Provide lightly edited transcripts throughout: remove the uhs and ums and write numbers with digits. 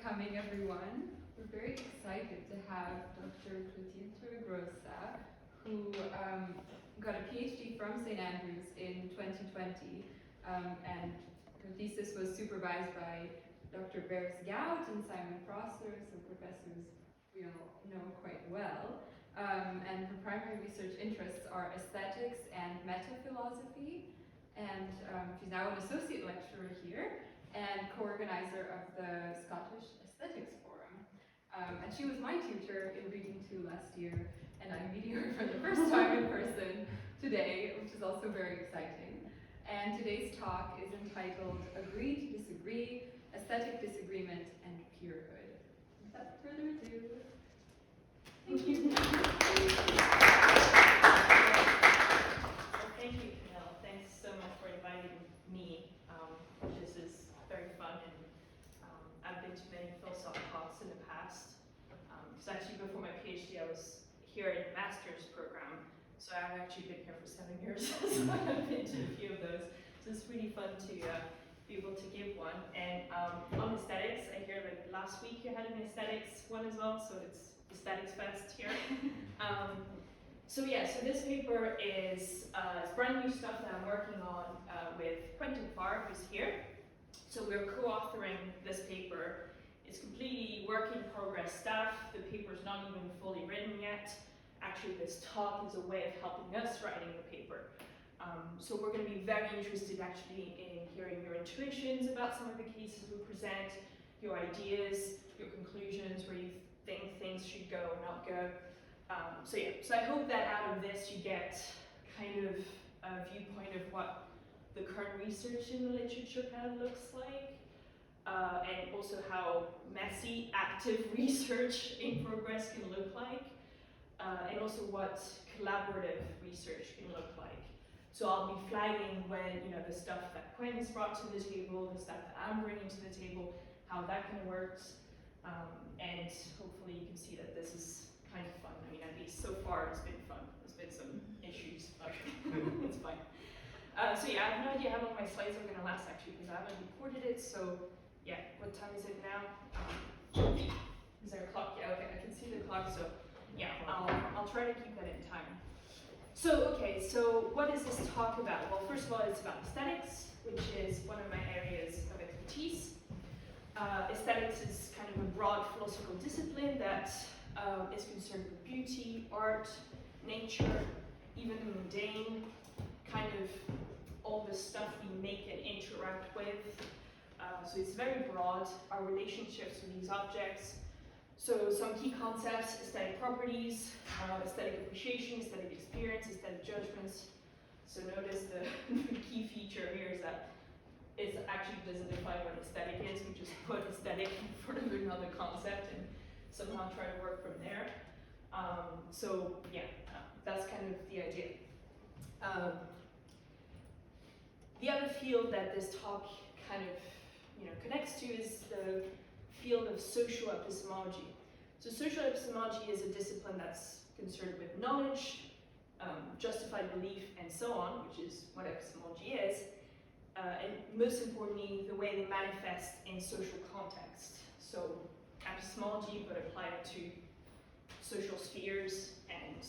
coming, everyone. We're very excited to have Dr. Clotilde Torregrossa, who got a PhD from St. Andrews in 2020, and her thesis was supervised by Dr. Beres Gout and Simon Prosser, so professors we all know quite well. And her primary research interests are aesthetics and metaphilosophy, and she's now an associate lecturer here and co-organizer of the Scottish Aesthetics Forum. And she was my tutor in Reading 2 last year, and I'm meeting her for the first time in person today, which is also very exciting. And today's talk is entitled Agree to Disagree, Aesthetic Disagreement and Peerhood. Without further ado, thank you. Thank you, Camille. Thanks so much for inviting me. This is very fun, and I've been to many philosophy talks in the past. Because actually before my PhD, I was here in a master's program, so I've actually been here for 7 years. So I've been to a few of those. So it's really fun to be able to give one. And on aesthetics, I hear like last week you had an aesthetics one as well, so it's Aesthetics Fest here. So this paper is it's brand new stuff that I'm working on with Quentin Farr, who's here. So we're co-authoring this paper. It's completely work in progress stuff. The paper's not even fully written yet. Actually, this talk is a way of helping us writing the paper. So we're going to be very interested actually in hearing your intuitions about some of the cases we present, your ideas, your conclusions, where you think things should go or not go. So I hope that out of this you get kind of a viewpoint of what the current research in the literature kind of looks like, and also how messy, active research in progress can look like, and also what collaborative research can look like. So I'll be flagging when, the stuff that Quentin's brought to the table, the stuff that I'm bringing to the table, how that kind of works, and hopefully you can see that this is kind of fun. I mean, at least so far it's been fun. There's been some issues, but it's fine. I have no idea how long my slides are going to last actually, because I haven't recorded it. So what time is it now? Is there a clock? Yeah, okay, I can see the clock. So I'll try to keep that in time. So what is this talk about? Well, first of all, it's about aesthetics, which is one of my areas of expertise. Aesthetics is kind of a broad philosophical discipline that is concerned with beauty, art, nature, even the mundane, kind of all the stuff we make and interact with. So it's very broad, our relationships with these objects. So some key concepts: aesthetic properties, aesthetic appreciation, aesthetic experience, aesthetic judgments. So notice the key feature here is that it actually doesn't define what aesthetic is. We just put aesthetic in front of another concept and somehow try to work from there. That's kind of the idea. The other field that this talk kind of connects to is the field of social epistemology. So social epistemology is a discipline that's concerned with knowledge, justified belief, and so on, which is what epistemology is, and most importantly, the way they manifest in social context. So epistemology, but applied to social spheres, and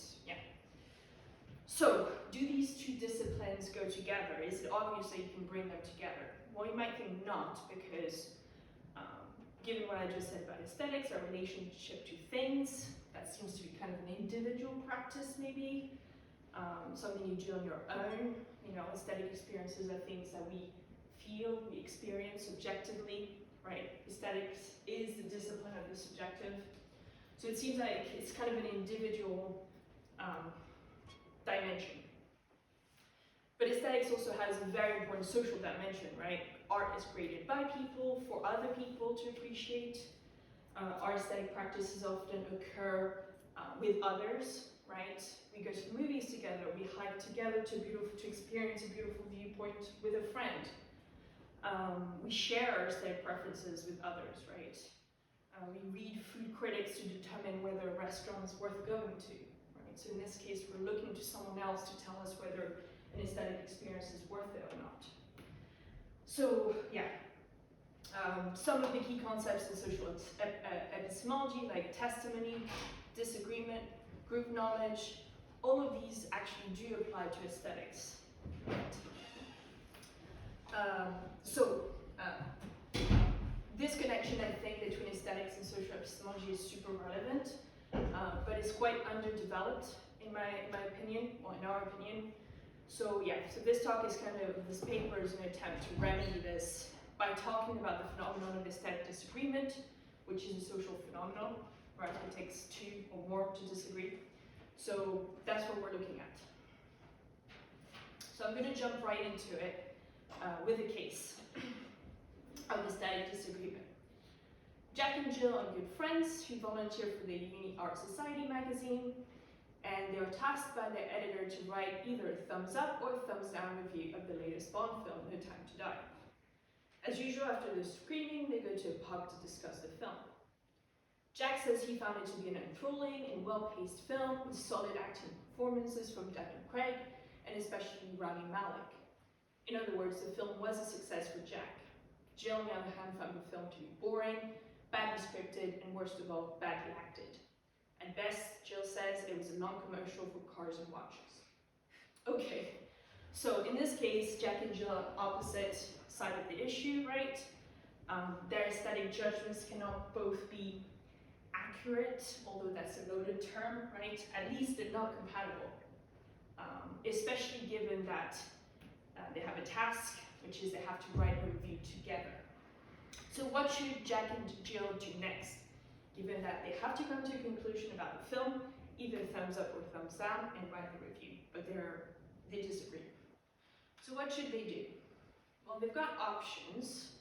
So, do these two disciplines go together? Is it obvious that you can bring them together? Well, you might think not, because given what I just said about aesthetics, our relationship to things, that seems to be kind of an individual practice maybe, something you do on your own. Aesthetic experiences are things that we feel, we experience subjectively, right? Aesthetics is the discipline of the subjective. So it seems like it's kind of an individual dimension. But aesthetics also has a very important social dimension, right? Art is created by people, for other people to appreciate. Our aesthetic practices often occur with others, right? We go to the movies together, we hike together to experience a beautiful viewpoint with a friend. We share our aesthetic preferences with others, right? We read food critics to determine whether a restaurant is worth going to, right? So in this case, we're looking to someone else to tell us whether an aesthetic experience is worth it or not. So Some of the key concepts in social epistemology, like testimony, disagreement, group knowledge, all of these actually do apply to aesthetics. This connection, I think, between aesthetics and social epistemology is super relevant, but it's quite underdeveloped in my opinion, or in our opinion. So this talk is this paper is an attempt to remedy this by talking about the phenomenon of aesthetic disagreement, which is a social phenomenon, right? It takes two or more to disagree. So that's what we're looking at. So I'm going to jump right into it with a case of aesthetic disagreement. Jack and Jill are good friends who volunteer for the Uni Art Society magazine, and they are tasked by their editor to write either a thumbs up or a thumbs down review of the latest Bond film, No Time to Die. As usual, after the screening, they go to a pub to discuss the film. Jack says he found it to be an enthralling and well-paced film with solid acting performances from Daniel Craig and especially Rami Malek. In other words, the film was a success for Jack. Jill, on the other hand, found the film to be boring, badly scripted, and worst of all, badly acted. At best, Jill says it was a non-commercial for cars and watches. Okay, so in this case, Jack and Jill are opposite side of the issue, right? Their aesthetic judgments cannot both be accurate, although that's a loaded term, right? At least they're not compatible, especially given that they have a task, which is they have to write a review together. So what should Jack and Jill do next? Given that they have to come to a conclusion about the film, either thumbs up or thumbs down, and write the review, but they disagree. So what should they do? Well, they've got options.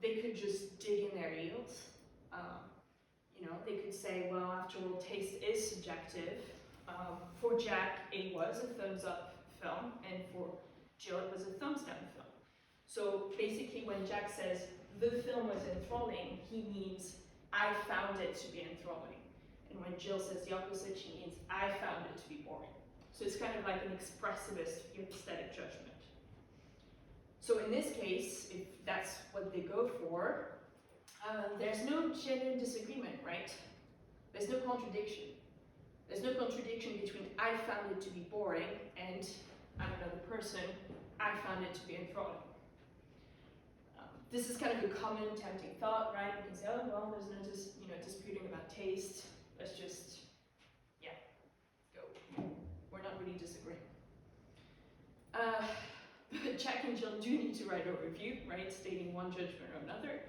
They could just dig in their heels. They could say, well, after all, taste is subjective. For Jack, it was a thumbs up film, and for Jill, it was a thumbs down film. So basically, when Jack says the film was enthralling, he means I found it to be enthralling. And when Jill says the opposite, she means I found it to be boring. So it's kind of like an expressivist aesthetic judgment. So in this case, if that's what they go for, there's no genuine disagreement, right? There's no contradiction. There's no contradiction between I found it to be boring and I'm another person, I found it to be enthralling. This is kind of a common tempting thought, right? You can say, oh, well, there's no disputing about taste. Let's just, go. We're not really disagreeing. But Jack and Jill do need to write a review, right? Stating one judgment or another.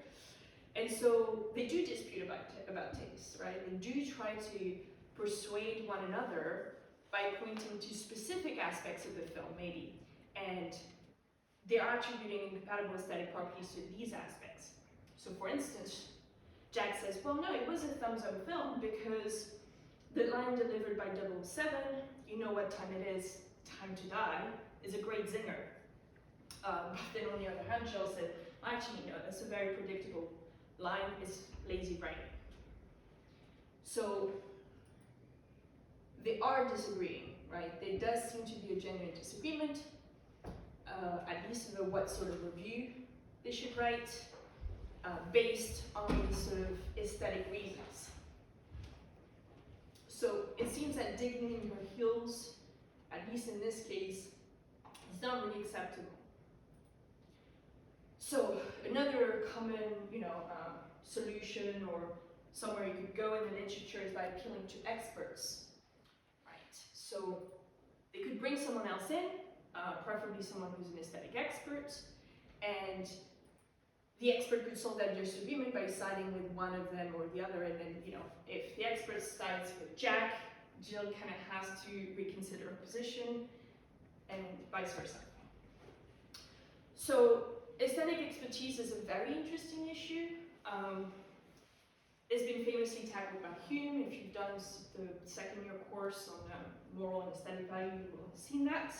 And so they do dispute about taste, right? They do try to persuade one another by pointing to specific aspects of the film, maybe. And they are attributing incompatible aesthetic properties to these aspects. So for instance, Jack says, well, no, it was a thumbs up film because the line delivered by 007, you know what time it is, time to die, is a great zinger. Then on the other hand, Jill said, actually, no, that's a very predictable line, it's lazy writing. So they are disagreeing, right? There does seem to be a genuine disagreement, at least over what sort of review they should write, based on these sort of aesthetic reasons. So it seems that digging in your heels, at least in this case, is not really acceptable. So another common, solution or somewhere you could go in the literature is by appealing to experts, right? So they could bring someone else in, preferably someone who's an aesthetic expert, and the expert could solve that disagreement by siding with one of them or the other, and then, if the expert sides with Jack, Jill kind of has to reconsider her position, and vice versa. So aesthetic expertise is a very interesting issue. It's been famously tackled by Hume. If you've done the second year course on moral and aesthetic value, you will have seen that.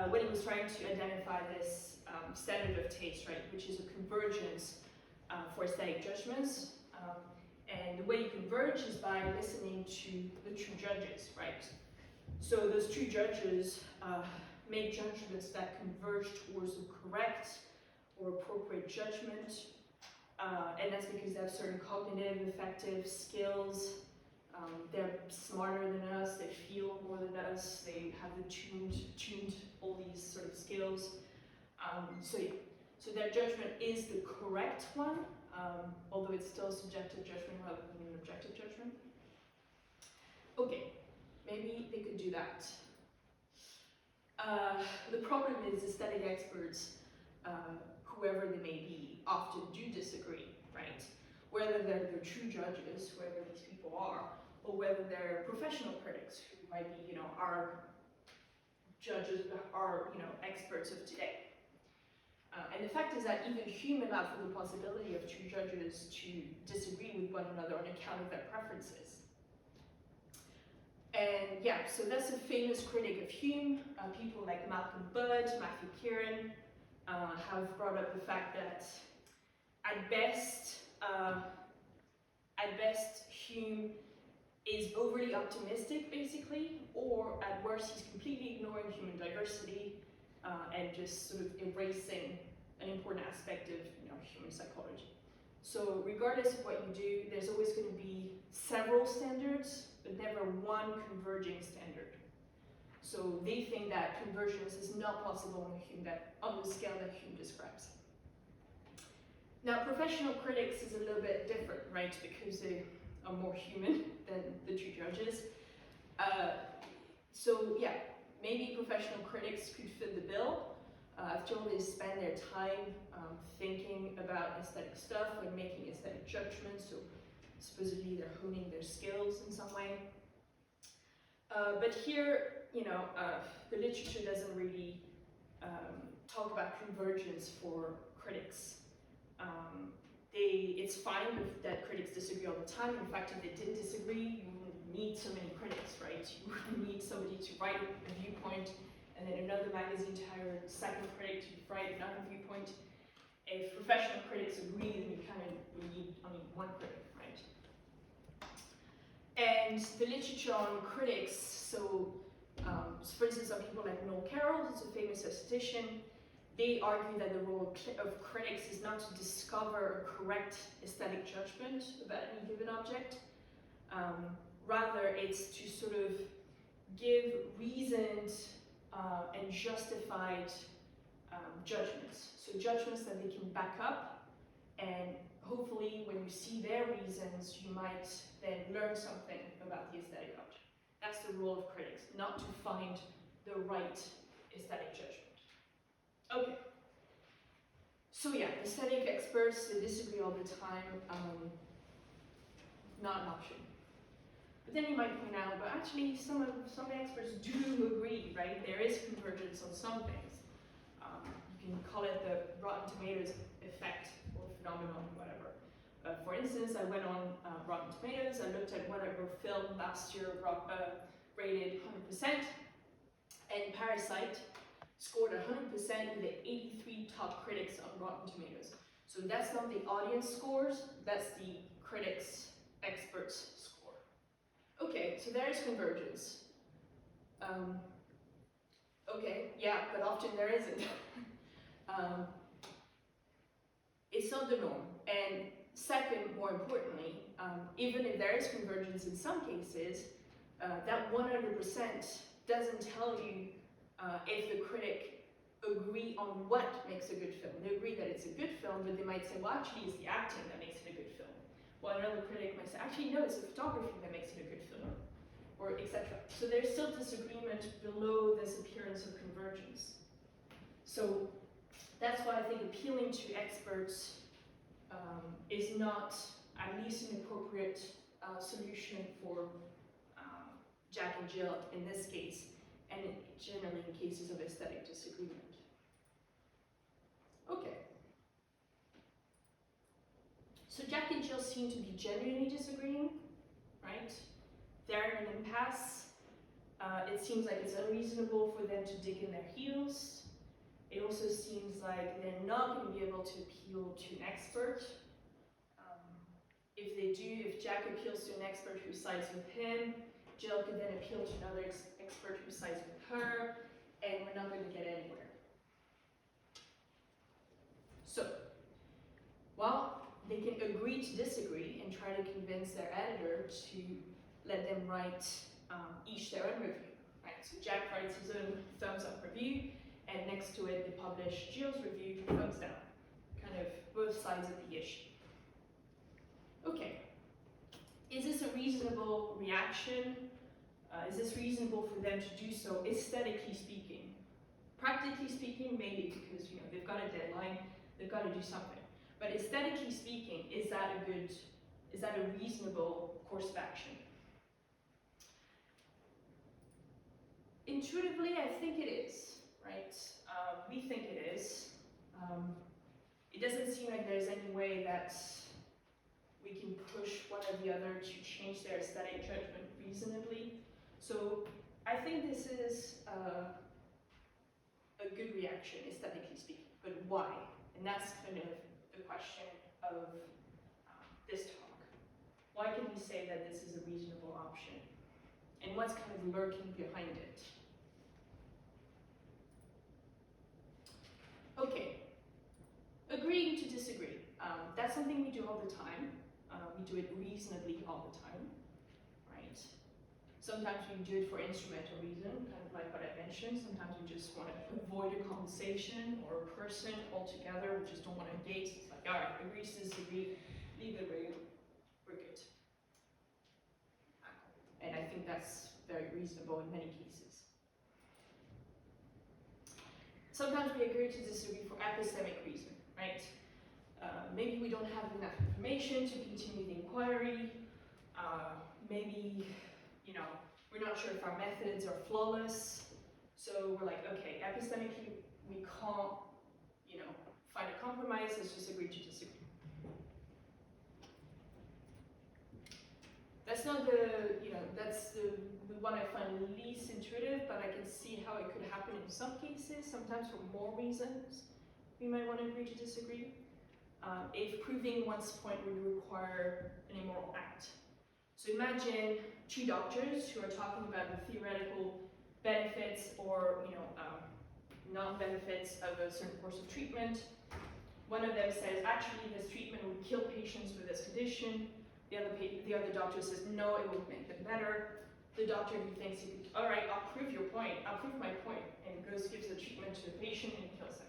When he was trying to identify this standard of taste, right, which is a convergence for aesthetic judgments. And the way you converge is by listening to the two judges, right? So those two judges make judgments that converge towards the correct or appropriate judgment, and that's because they have certain cognitive, affective skills. They're smarter than us, they feel more than us, they have tuned all these sort of skills. So their judgment is the correct one, although it's still subjective judgment rather than an objective judgment. Okay, maybe they could do that. The problem is aesthetic experts, whoever they may be, often do disagree, right? Whether they're the true judges, whoever these people are, or whether they're professional critics who might be, our judges, our, experts of today. And the fact is that even human allow for the possibility of two judges to disagree with one another on account of their preferences. And yeah, so that's a famous critic of Hume. People like Malcolm Budd, Matthew Kieran have brought up the fact that at best Hume is overly optimistic, basically, or at worst he's completely ignoring human diversity and just sort of erasing an important aspect of human psychology. So regardless of what you do, there's always going to be several standards, but never one converging standard. So they think that convergence is not possible on the scale that Hume describes. Now, professional critics is a little bit different, right? Because they are more human than the two judges. So yeah, maybe professional critics could fit the bill. After all, they spend their time thinking about aesthetic stuff and making aesthetic judgments, so supposedly they're honing their skills in some way. But here, the literature doesn't really talk about convergence for critics. It's fine that critics disagree all the time. In fact, if they didn't disagree, you wouldn't need so many critics, right? You wouldn't need somebody to write a viewpoint and then another magazine to hire a second critic to write another viewpoint. If professional critics agree, then you need only one critic, right? And the literature on critics, so for instance, some people like Noel Carroll, who's a famous aesthetician, they argue that the role of critics is not to discover a correct aesthetic judgment about any given object. Rather, it's to sort of give reasoned and justified judgments. So judgments that they can back up, and hopefully when you see their reasons, you might then learn something about the aesthetic object. That's the role of critics, not to find the right aesthetic judgment. Okay. So yeah, aesthetic experts, they disagree all the time. Not an option. But then you might point out, but actually some experts do agree, right? There is convergence on some things. You can call it the Rotten Tomatoes effect or phenomenon, whatever. For instance, I went on Rotten Tomatoes, I looked at whatever film last year rated 100%, and Parasite scored 100% with the 83 top critics on Rotten Tomatoes. So that's not the audience scores, that's the critics, experts score. Okay, so there is convergence. Okay, yeah, but often there isn't. It's not the norm. And second, more importantly, even if there is convergence in some cases, that 100% doesn't tell you if the critic agree on what makes a good film. They agree that it's a good film, but they might say, well, actually, it's the acting that makes it a good film. While another critic might say, actually, no, it's the photography that makes it a good film, or etc. So there's still disagreement below this appearance of convergence. So that's why I think appealing to experts is not at least an appropriate solution for Jack and Jill in this case, and generally in cases of aesthetic disagreement. Okay. So Jack and Jill seem to be genuinely disagreeing, right? They're in an impasse. It seems like it's unreasonable for them to dig in their heels. It also seems like they're not going to be able to appeal to an expert. If they do, if Jack appeals to an expert who sides with him, Jill could then appeal to another expert who sides with her, and we're not going to get anywhere. So, well, they can agree to disagree and try to convince their editor to let them write each their own review. Right? So Jack writes his own thumbs up review, and next to it they publish Jill's review, thumbs down. Kind of both sides of the issue. Okay. Is this a reasonable reaction? Is this reasonable for them to do so, aesthetically speaking? Practically speaking, maybe, because they've got a deadline, they've got to do something. But aesthetically speaking, is that a reasonable course of action? Intuitively, I think it is, right? We think it is. It doesn't seem like there's any way that we can push one or the other to change their aesthetic judgment reasonably. So I think this is a good reaction, aesthetically speaking, but why? And that's kind of the question of this talk. Why can we say that this is a reasonable option? And what's kind of lurking behind it? Okay, agreeing to disagree. That's something we do all the time. We do it reasonably all the time, right? Sometimes we do it for instrumental reason, kind of like what I mentioned. Sometimes we just want to avoid a conversation or a person altogether. We just don't want to engage. It's like, all right, agree to disagree, leave the room, we're good. And I think that's very reasonable in many cases. Sometimes we agree to disagree for epistemic reason, right? Maybe we don't have enough information to continue the inquiry. Maybe, we're not sure if our methods are flawless. So we're like, okay, epistemically, we can't, find a compromise. Let's just agree to disagree. That's not that's the one I find least intuitive, but I can see how it could happen in some cases. Sometimes for more reasons, we might want to agree to disagree. If proving one's point would require an immoral act. So imagine two doctors who are talking about the theoretical benefits or non-benefits of a certain course of treatment. One of them says, actually, this treatment would kill patients with this condition. The other doctor says, no, it would make them better. The doctor who thinks he could, all right, I'll prove your point, I'll prove my point, and goes, gives the treatment to the patient and kills him.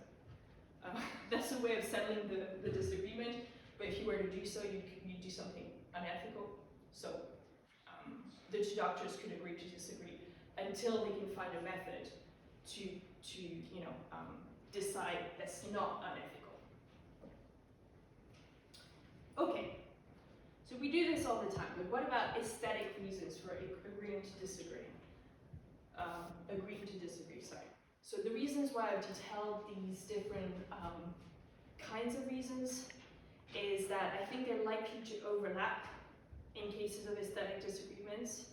That's a way of settling the disagreement, but if you were to do so, you'd do something unethical. So the two doctors could agree to disagree until they can find a method to decide that's not unethical. Okay, so we do this all the time, but what about aesthetic reasons for agreeing to disagree? Agreeing to disagree, sorry. So the reasons why I've detailed these different kinds of reasons is that I think they're likely to overlap in cases of aesthetic disagreements.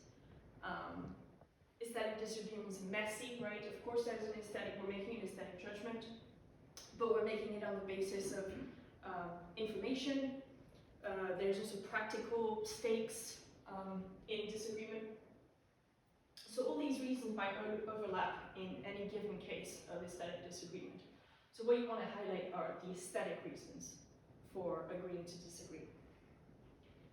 Aesthetic disagreements are messy, right? Of course there's an aesthetic, we're making an aesthetic judgment, but we're making it on the basis of information. There's also practical stakes in disagreement. So all these reasons might overlap in any given case of aesthetic disagreement. So what you want to highlight are the aesthetic reasons for agreeing to disagree.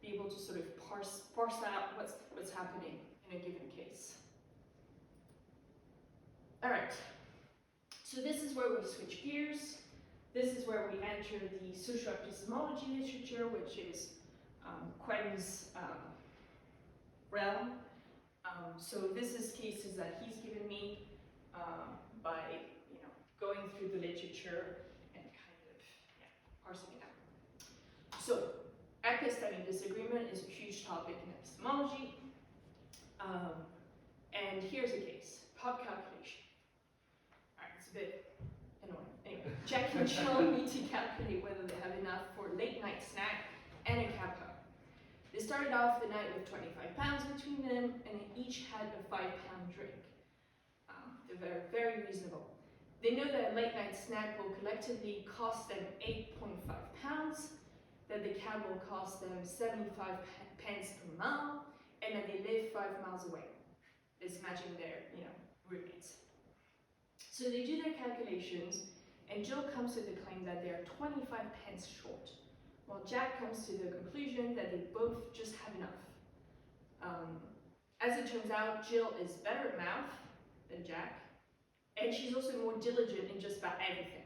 Be able to sort of parse out what's happening in a given case. All right, so this is where we switch gears. This is where we enter the social epistemology literature, which is Quentin's realm. So this is cases that he's given me by going through the literature and kind of parsing it out. So epistemic disagreement is a huge topic in epistemology. And here's a case, pop calculation. All right, it's a bit annoying. Anyway, Jack and Jill need to calculate whether they have enough for a late night snack and a cab home. They started off the night with £25 between them, and they each had a £5 drink. They're very, very reasonable. They know that a late night snack will collectively cost them £8.5, that the cab will cost them 75 pence per mile, and that they live 5 miles away. Let's imagine they're, roommates. So they do their calculations, and Jill comes to the claim that they are 25 pence short, while Jack comes to the conclusion that they both just have enough. As it turns out, Jill is better at math than Jack, and she's also more diligent in just about everything.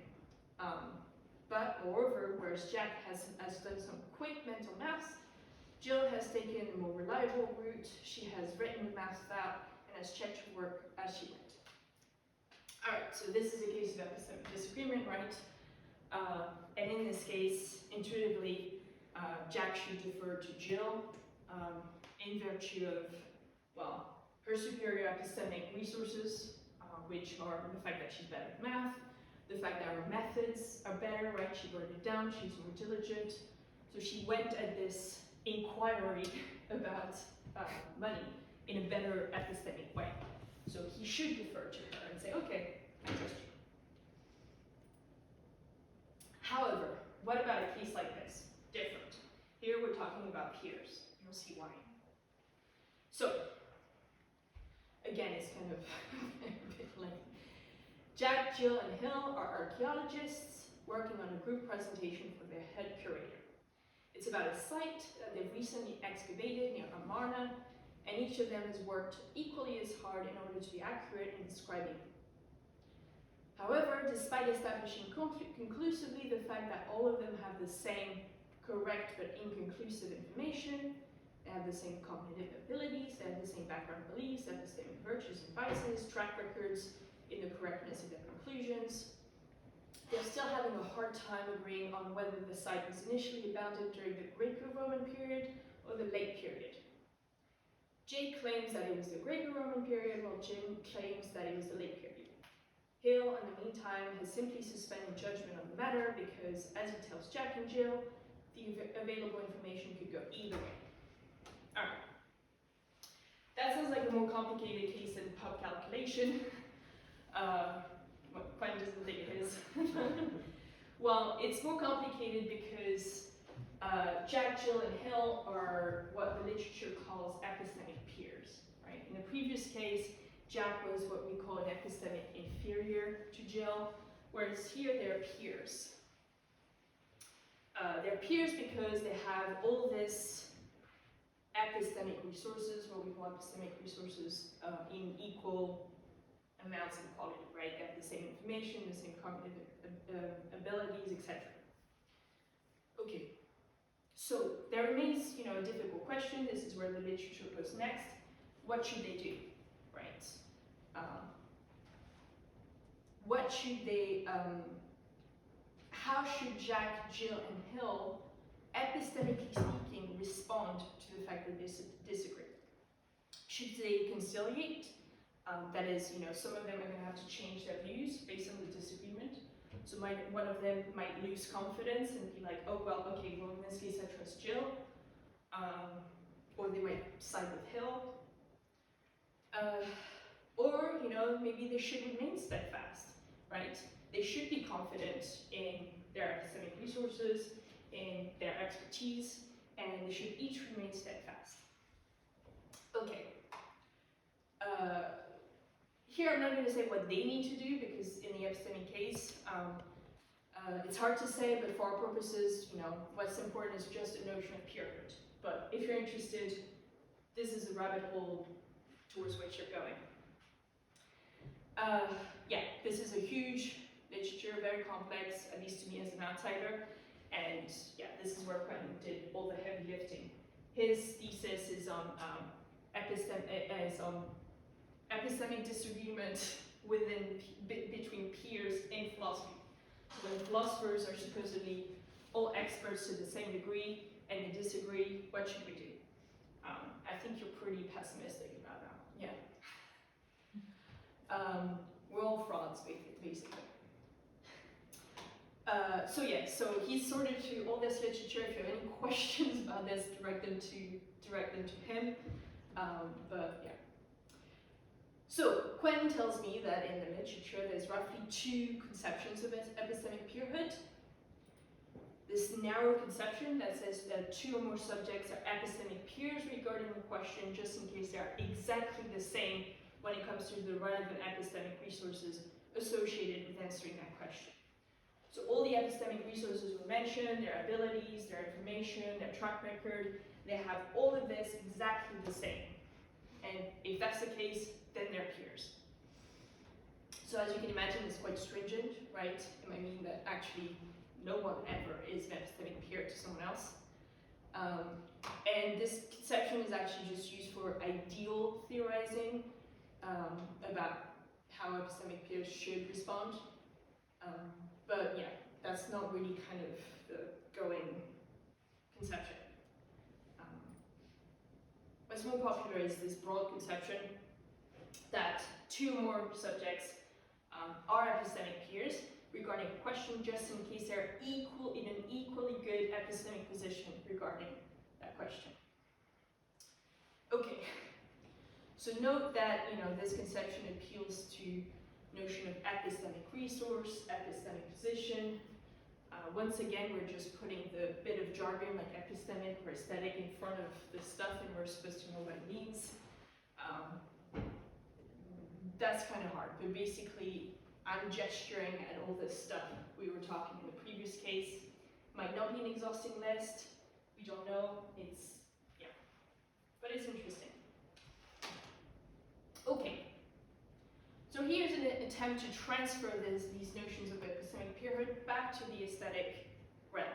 But moreover, whereas Jack has done some quick mental maths, Jill has taken a more reliable route. She has written the maths out and has checked her work as she went. Alright, so this is a case of epistemic disagreement, right? And in this case, intuitively, Jack should defer to Jill in virtue of, well, her superior epistemic resources, which are the fact that she's better at math, the fact that her methods are better, right? She wrote it down, she's more diligent. So she went at this inquiry about money in a better epistemic way. So he should defer to her and say, okay, I trust you. However, what about a case like this? Different. Here we're talking about peers. You'll see why. So, again, it's kind of a bit lengthy. Jack, Jill, and Hill are archaeologists working on a group presentation for their head curator. It's about a site that they've recently excavated near Amarna, and each of them has worked equally as hard in order to be accurate in describing it. However, despite establishing conclusively the fact that all of them have the same correct but inconclusive information, they have the same cognitive abilities, they have the same background beliefs, they have the same virtues and vices, track records in the correctness of their conclusions, they're still having a hard time agreeing on whether the site was initially abandoned during the Greco-Roman period or the late period. Jay claims that it was the Greco-Roman period, while Jim claims that it was the late period. Hill, in the meantime, has simply suspended judgment on the matter because, as he tells Jack and Jill, the available information could go either way. Alright. That sounds like a more complicated case than pub calculation. Quentin doesn't think it is. Well, it's more complicated because Jack, Jill, and Hill are what the literature calls epistemic peers. Right? In the previous case, Jack was what we call an epistemic inferior to Jill, whereas here they're peers. They're peers because they have all this epistemic resources, what we call epistemic resources, in equal amounts and quality, right? They have the same information, the same cognitive abilities, etc. Okay, so there remains, a difficult question. This is where the literature goes next. What should they do, right? What should they? How should Jack, Jill, and Hill, epistemically speaking, respond to the fact that they disagree? Should they conciliate? That is, some of them are going to have to change their views based on the disagreement. So one of them might lose confidence and be like, oh, well, okay, well, in this case, I trust Jill. Or they might side with Hill. Or, maybe they should remain steadfast, right? They should be confident in their epistemic resources, in their expertise, and they should each remain steadfast. Okay. Here I'm not going to say what they need to do because in the epistemic case, it's hard to say, but for our purposes, what's important is just a notion of peerhood. But if you're interested, this is a rabbit hole towards which you're going. Yeah, this is a huge literature, very complex, at least to me as an outsider. And yeah, this is where Quentin did all the heavy lifting. His thesis is on epistemic disagreement between peers in philosophy. When philosophers are supposedly all experts to the same degree and they disagree, what should we do? I think you're pretty pessimistic about that. Yeah. We're all frauds, basically. So he's sorted through all this literature. If you have any questions about this, direct them to him. But yeah. So Quentin tells me that in the literature there's roughly two conceptions of epistemic peerhood. This narrow conception that says that two or more subjects are epistemic peers regarding a question just in case they are exactly the same when it comes to the relevant epistemic resources associated with answering that question. So all the epistemic resources were mentioned, their abilities, their information, their track record, they have all of this exactly the same. And if that's the case, then they're peers. So as you can imagine, it's quite stringent, right? It might mean that actually no one ever is an epistemic peer to someone else. And this conception is actually just used for ideal theorizing about how epistemic peers should respond. But yeah, that's not really kind of the going conception. What's more popular is this broad conception that two or more subjects are epistemic peers regarding a question, just in case they're in an equally good epistemic position regarding that question. Okay, so note that this conception appeals to notion of epistemic resource, epistemic position. Once again, we're just putting the bit of jargon like epistemic or aesthetic in front of the stuff, and we're supposed to know what it means. That's kind of hard, but basically I'm gesturing at all this stuff we were talking in the previous case. Might not be an exhausting list, we don't know, but it's interesting. Okay, so here's an attempt to transfer these notions of epistemic peerhood back to the aesthetic realm.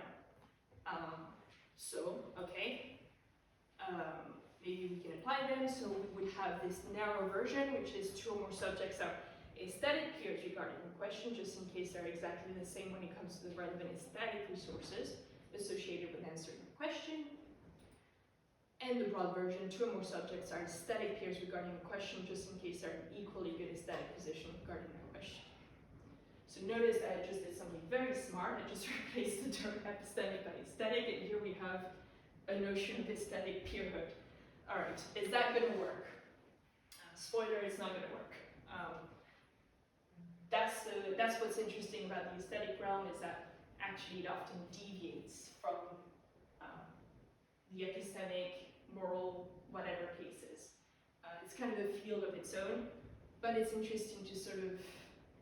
Maybe we can apply them. So we would have this narrow version, which is two or more subjects are aesthetic peers regarding the question, just in case they're exactly the same when it comes to the relevant aesthetic resources associated with answering the question. And the broad version, two or more subjects are aesthetic peers regarding the question, just in case they're in equally good aesthetic position regarding that question. So notice that I just did something very smart. I just replaced the term epistemic by aesthetic, and here we have a notion of aesthetic peerhood. All right, is that going to work? Spoiler, it's not going to work. That's what's interesting about the aesthetic realm, is that actually it often deviates from the epistemic, moral, whatever cases. It's kind of a field of its own, but it's interesting to sort of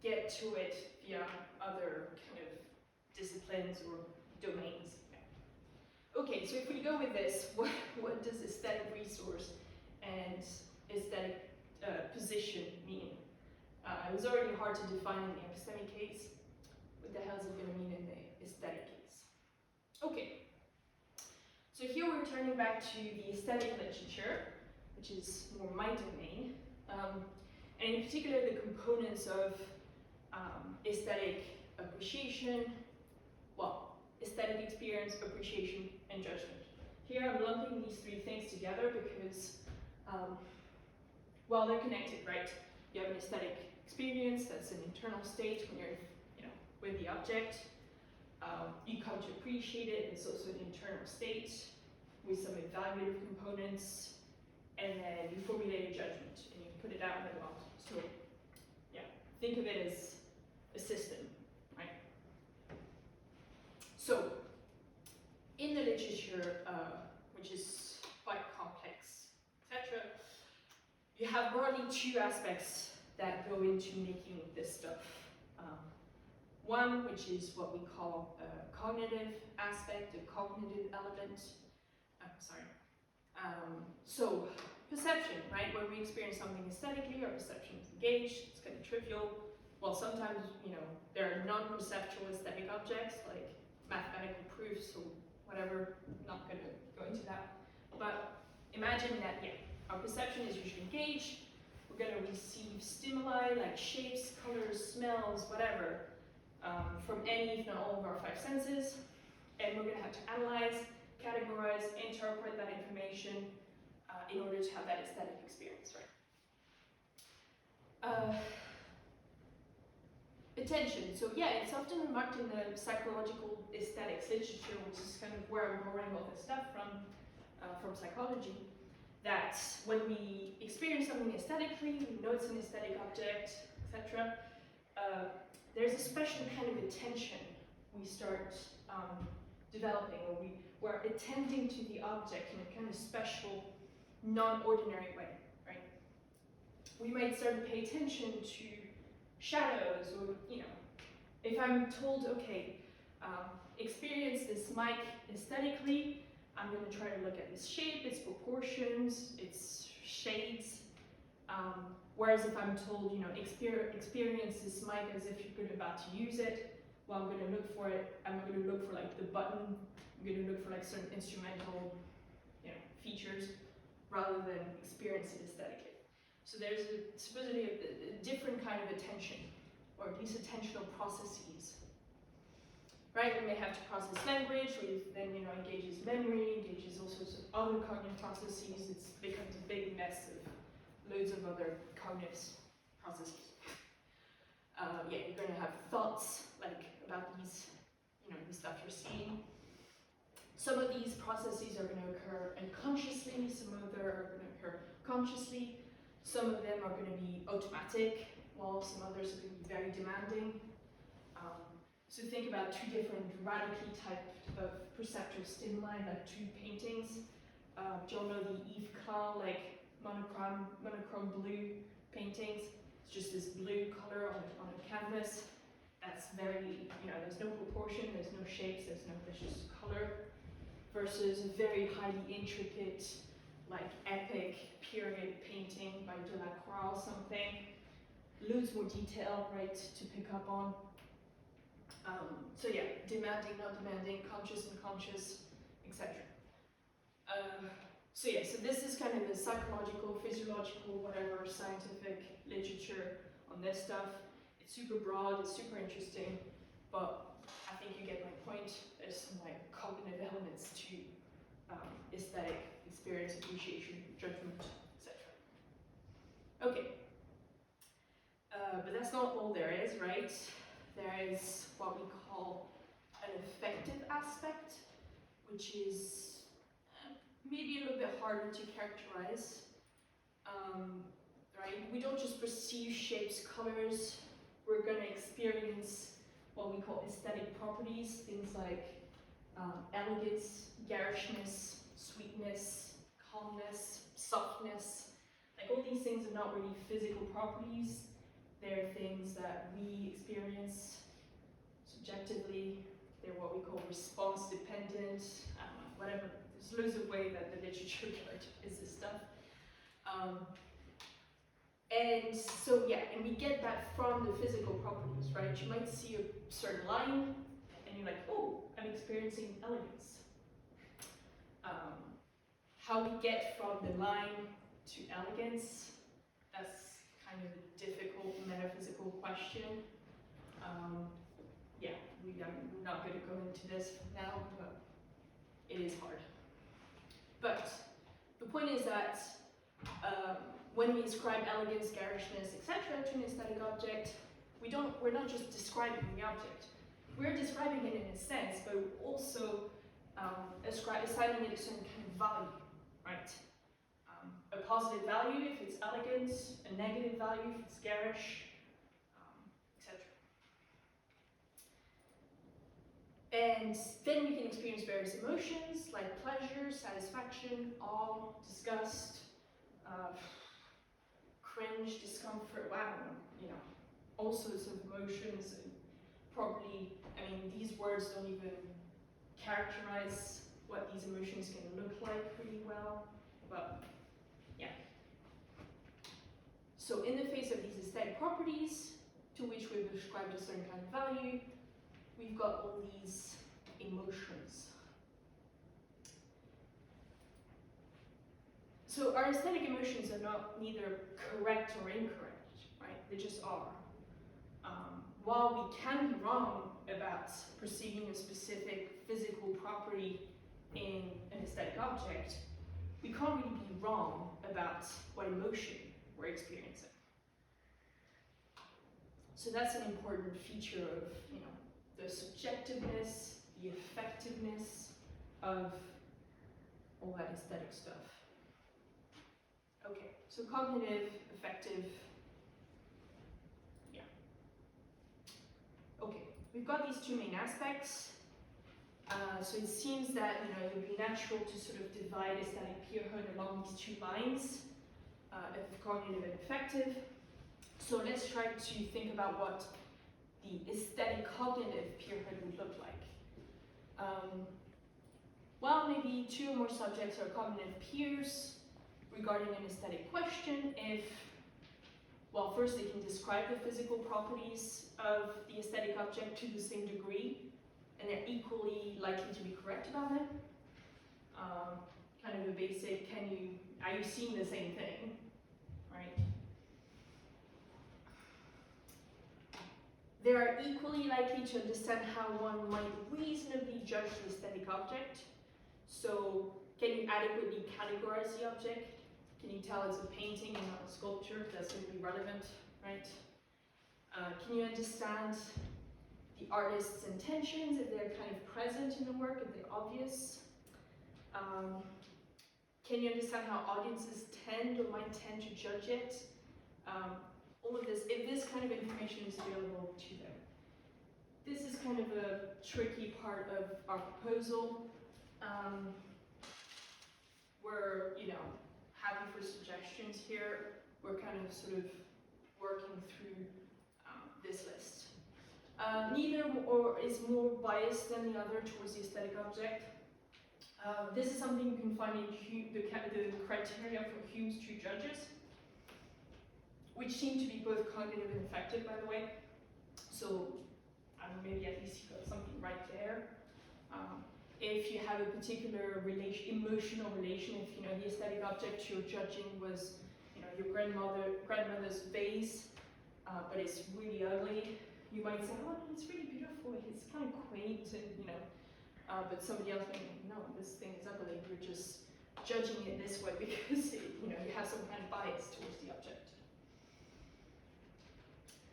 get to it via other kind of disciplines or domains. Okay, so if we go with this, what does aesthetic resource and aesthetic position mean? It was already hard to define in the epistemic case. What the hell is it going to mean in the aesthetic case? Okay, so here we're turning back to the aesthetic literature, which is more my domain, and in particular the components of aesthetic appreciation, aesthetic experience, appreciation, and judgment. Here I'm lumping these three things together because, they're connected, right? You have an aesthetic experience, that's an internal state when you're, with the object. You come to appreciate it, it's also an internal state with some evaluative components, and then you formulate a judgment and you put it out in the world. So, think of it as a system, right? So, in the literature, which is quite complex, etc., you have broadly two aspects that go into making this stuff. One, which is what we call a cognitive aspect, a cognitive element. So, perception, right? When we experience something aesthetically, our perception is engaged, it's kind of trivial. Well, sometimes, there are non-perceptual aesthetic objects, like mathematical proofs or whatever. I'm not going to go into that. But imagine that, our perception is usually engaged. We're going to receive stimuli like shapes, colors, smells, whatever, from any, if not all, of our five senses. And we're going to have to analyze, categorize, interpret that information in order to have that aesthetic experience, right? Attention. So it's often remarked in the psychological aesthetics literature, which is kind of where I'm borrowing all this stuff from psychology, that when we experience something aesthetically, we know it's an aesthetic object, etc., there's a special kind of attention we start developing, or we're attending to the object in a kind of special, non-ordinary way, right? We might start to pay attention to shadows, or if I'm told, okay, experience this mic aesthetically, I'm going to try to look at its shape, its proportions, its shades. Whereas if I'm told, you know, experience this mic as if you're about to use it, well, I'm going to look for it. I'm going to look for like the button. I'm going to look for like certain instrumental, you know, features, rather than experience it aesthetically. So there's supposedly a different kind of attention, or at least attentional processes. Right, we may have to process language, which then, you know, engages memory, engages all sorts of other cognitive processes. It becomes a big mess of loads of other cognitive processes. Yeah, you're going to have thoughts like about these, you know, the stuff you're seeing. Some of these processes are going to occur unconsciously. Some of them are going to occur consciously. Some of them are going to be automatic, while some others are going to be very demanding. So think about two different radically type of perceptual stimuli, like two paintings. Do you all know the Yves Klein, like monochrome blue paintings? It's just this blue color on a canvas. That's very, you know, there's no proportion, there's no shapes, there's just color. Versus a very highly intricate, like epic period painting by Delacroix or something. Loads more detail, right, to pick up on. So yeah, demanding, not demanding, conscious, unconscious, etc. So yeah, so this is kind of the psychological, physiological, whatever, scientific literature on this stuff. It's super broad, it's super interesting, but I think you get my point. There's some like cognitive elements to aesthetic, experience, appreciation, judgment, etc. Okay. But that's not all there is, right? There is what we call an affective aspect, which is maybe a little bit harder to characterize. Right? We don't just perceive shapes, colors. We're going to experience what we call aesthetic properties, things like elegance, garishness, sweetness, calmness, softness. Like all these things are not really physical properties. They're things that we experience subjectively. They're what we call response dependent, whatever. There's loads of ways that the literature characterizes this stuff. And so yeah, and we get that from the physical properties, right? You might see a certain line, and you're like, oh, I'm experiencing elegance. How we get from the line to elegance, that's kind of a difficult metaphysical question. Yeah, I'm not going to go into this now, but it is hard. But the point is that when we ascribe elegance, garishness, etc. to an aesthetic object, we're not just describing the object. We're describing it in a sense, but we're also assigning it a certain kind of value, right? A positive value if it's elegant, a negative value if it's garish, etc. And then we can experience various emotions like pleasure, satisfaction, awe, disgust, cringe, discomfort, wow, you know, all sorts of emotions. And probably, I mean, these words don't even characterize what these emotions can look like pretty well, but yeah. So in the face of these aesthetic properties, to which we've ascribed a certain kind of value, we've got all these emotions. So our aesthetic emotions are not neither correct or incorrect, right? They just are. While we can be wrong about perceiving a specific physical property in an aesthetic object, we can't really be wrong about what emotion we're experiencing. So that's an important feature of, you know, the subjectiveness, the effectiveness of all that aesthetic stuff. Okay, so cognitive, affective, yeah. Okay, we've got these two main aspects. So it seems that, you know, it would be natural to sort of divide aesthetic peerhood along these two lines, of cognitive and affective. So let's try to think about what the aesthetic cognitive peerhood would look like. Well, maybe two or more subjects are cognitive peers regarding an aesthetic question if, well, first they can describe the physical properties of the aesthetic object to the same degree, and they're equally likely to be correct about them. Kind of a basic, are you seeing the same thing, right? They are equally likely to understand how one might reasonably judge the aesthetic object. So, can you adequately categorize the object? Can you tell it's a painting and not a sculpture? That's going to be relevant, right? Can you understand the artist's intentions, if they're kind of present in the work, if they're obvious? Can you understand how audiences tend or might tend to judge it? All of this, if this kind of information is available to them. This is kind of a tricky part of our proposal. We're, happy for suggestions here. We're kind of sort of working through this list. Neither is more biased than the other towards the aesthetic object. This is something you can find in the criteria for Hume's two judges, which seem to be both cognitive and affective, by the way. So maybe at least you got something right there. If you have a particular emotional relation, if the aesthetic object you're judging was your grandmother's vase, but it's really ugly, you might say, oh, it's really beautiful, it's kind of quaint, and but somebody else may think, no, this thing is ugly, you're just judging it this way because you have some kind of bias towards the object.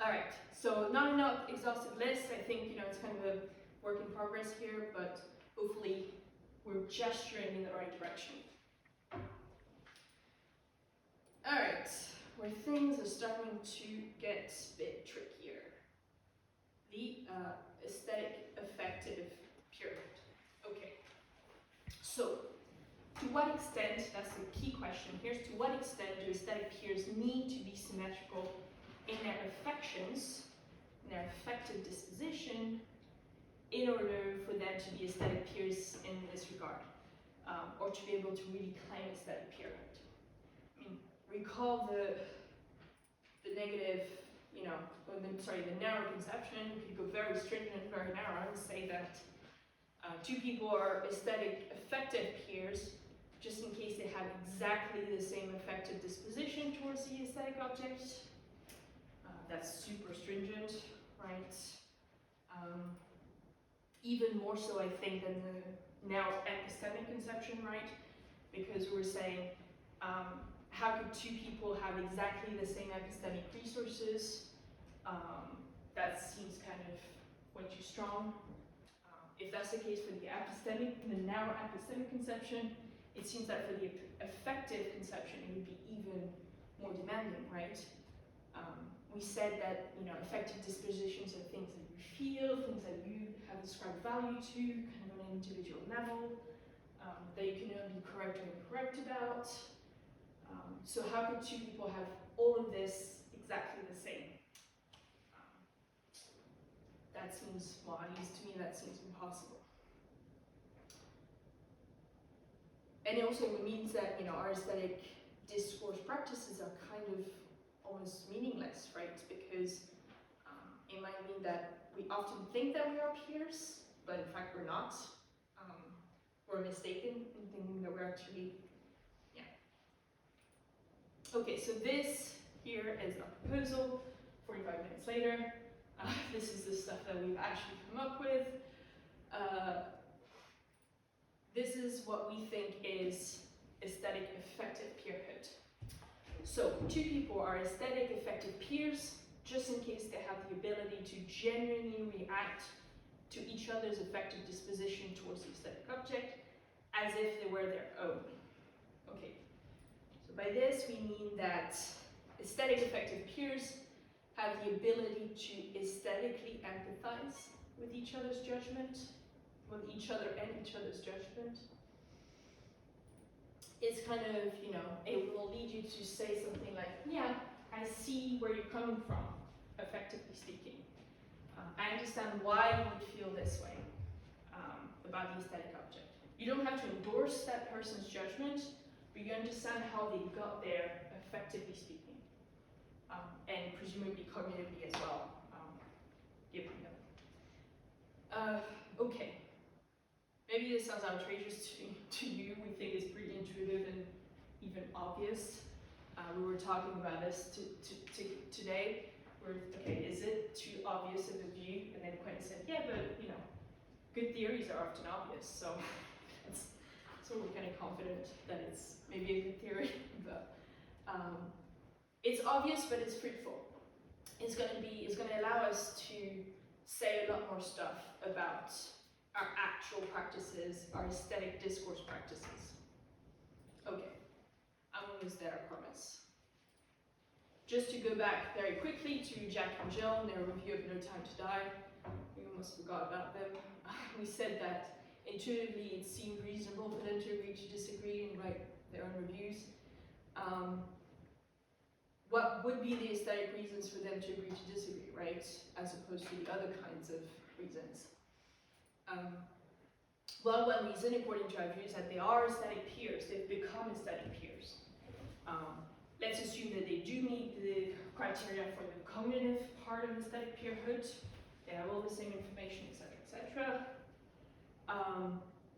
All right, so not an exhaustive list. I think it's kind of a work in progress here, but hopefully we're gesturing in the right direction. All right, where things are starting to get a bit trickier. The aesthetic affective period. Okay, so to what extent, that's the key question here, to what extent do aesthetic peers need to be symmetrical in their affections, in their affective disposition, in order for them to be aesthetic peers in this regard, or to be able to really claim aesthetic peerhood? Recall the negative, the narrow conception. You could go very stringent, very narrow, and say that two people are aesthetic affective peers, just in case they have exactly the same affective disposition towards the aesthetic object. That's super stringent, right? Even more so, I think, than the now epistemic conception, right? Because we're saying, how could two people have exactly the same epistemic resources? That seems kind of way too strong. If that's the case for the narrow epistemic conception, it seems that for the affective conception, it would be even more demanding, right? We said that affective dispositions are things that you feel, things that you have ascribed value to, kind of on an individual level, that you can only be correct or incorrect about. So how could two people have all of this exactly the same? That seems, well, at least to me, that seems impossible. And it also means that our aesthetic discourse practices are kind of almost meaningless, right? Because it might mean that we often think that we are peers, but in fact we're not. We're mistaken in thinking that we're actually, Okay, so this here is our proposal, 45 minutes later. This is the stuff that we've actually come up with. This is what we think is aesthetic affective peerhood. So, two people are aesthetic affective peers, just in case they have the ability to genuinely react to each other's affective disposition towards the aesthetic object, as if they were their own. Okay, so by this we mean that aesthetic affective peers have the ability to aesthetically empathize with each other's judgment, with each other and each other's judgment. It's kind of, it will lead you to say something like, yeah, I see where you're coming from, effectively speaking. I understand why you would feel this way about the aesthetic object. You don't have to endorse that person's judgment, but you understand how they got there, effectively speaking, and presumably cognitively as well, given them. Okay. Maybe this sounds outrageous to you. We think it's pretty intuitive and even obvious. We were talking about this today. Okay, is it too obvious of a view? And then Quentin said, yeah, but you know, good theories are often obvious. So we're kind of confident that it's maybe a good theory, but it's obvious, but it's fruitful. It's going to allow us to say a lot more stuff about our actual practices, our aesthetic discourse practices. Okay, I'm almost there, I promise. Just to go back very quickly to Jack and Jill, their review of No Time to Die. We almost forgot about them. We said that intuitively it seemed reasonable for them to agree to disagree and write their own reviews. What would be the aesthetic reasons for them to agree to disagree, right? As opposed to the other kinds of reasons. Well, one reason, according to our view, is that they are aesthetic peers. They've become aesthetic peers. Let's assume that they do meet the criteria for the cognitive part of aesthetic peerhood. They have all the same information, etc., etc.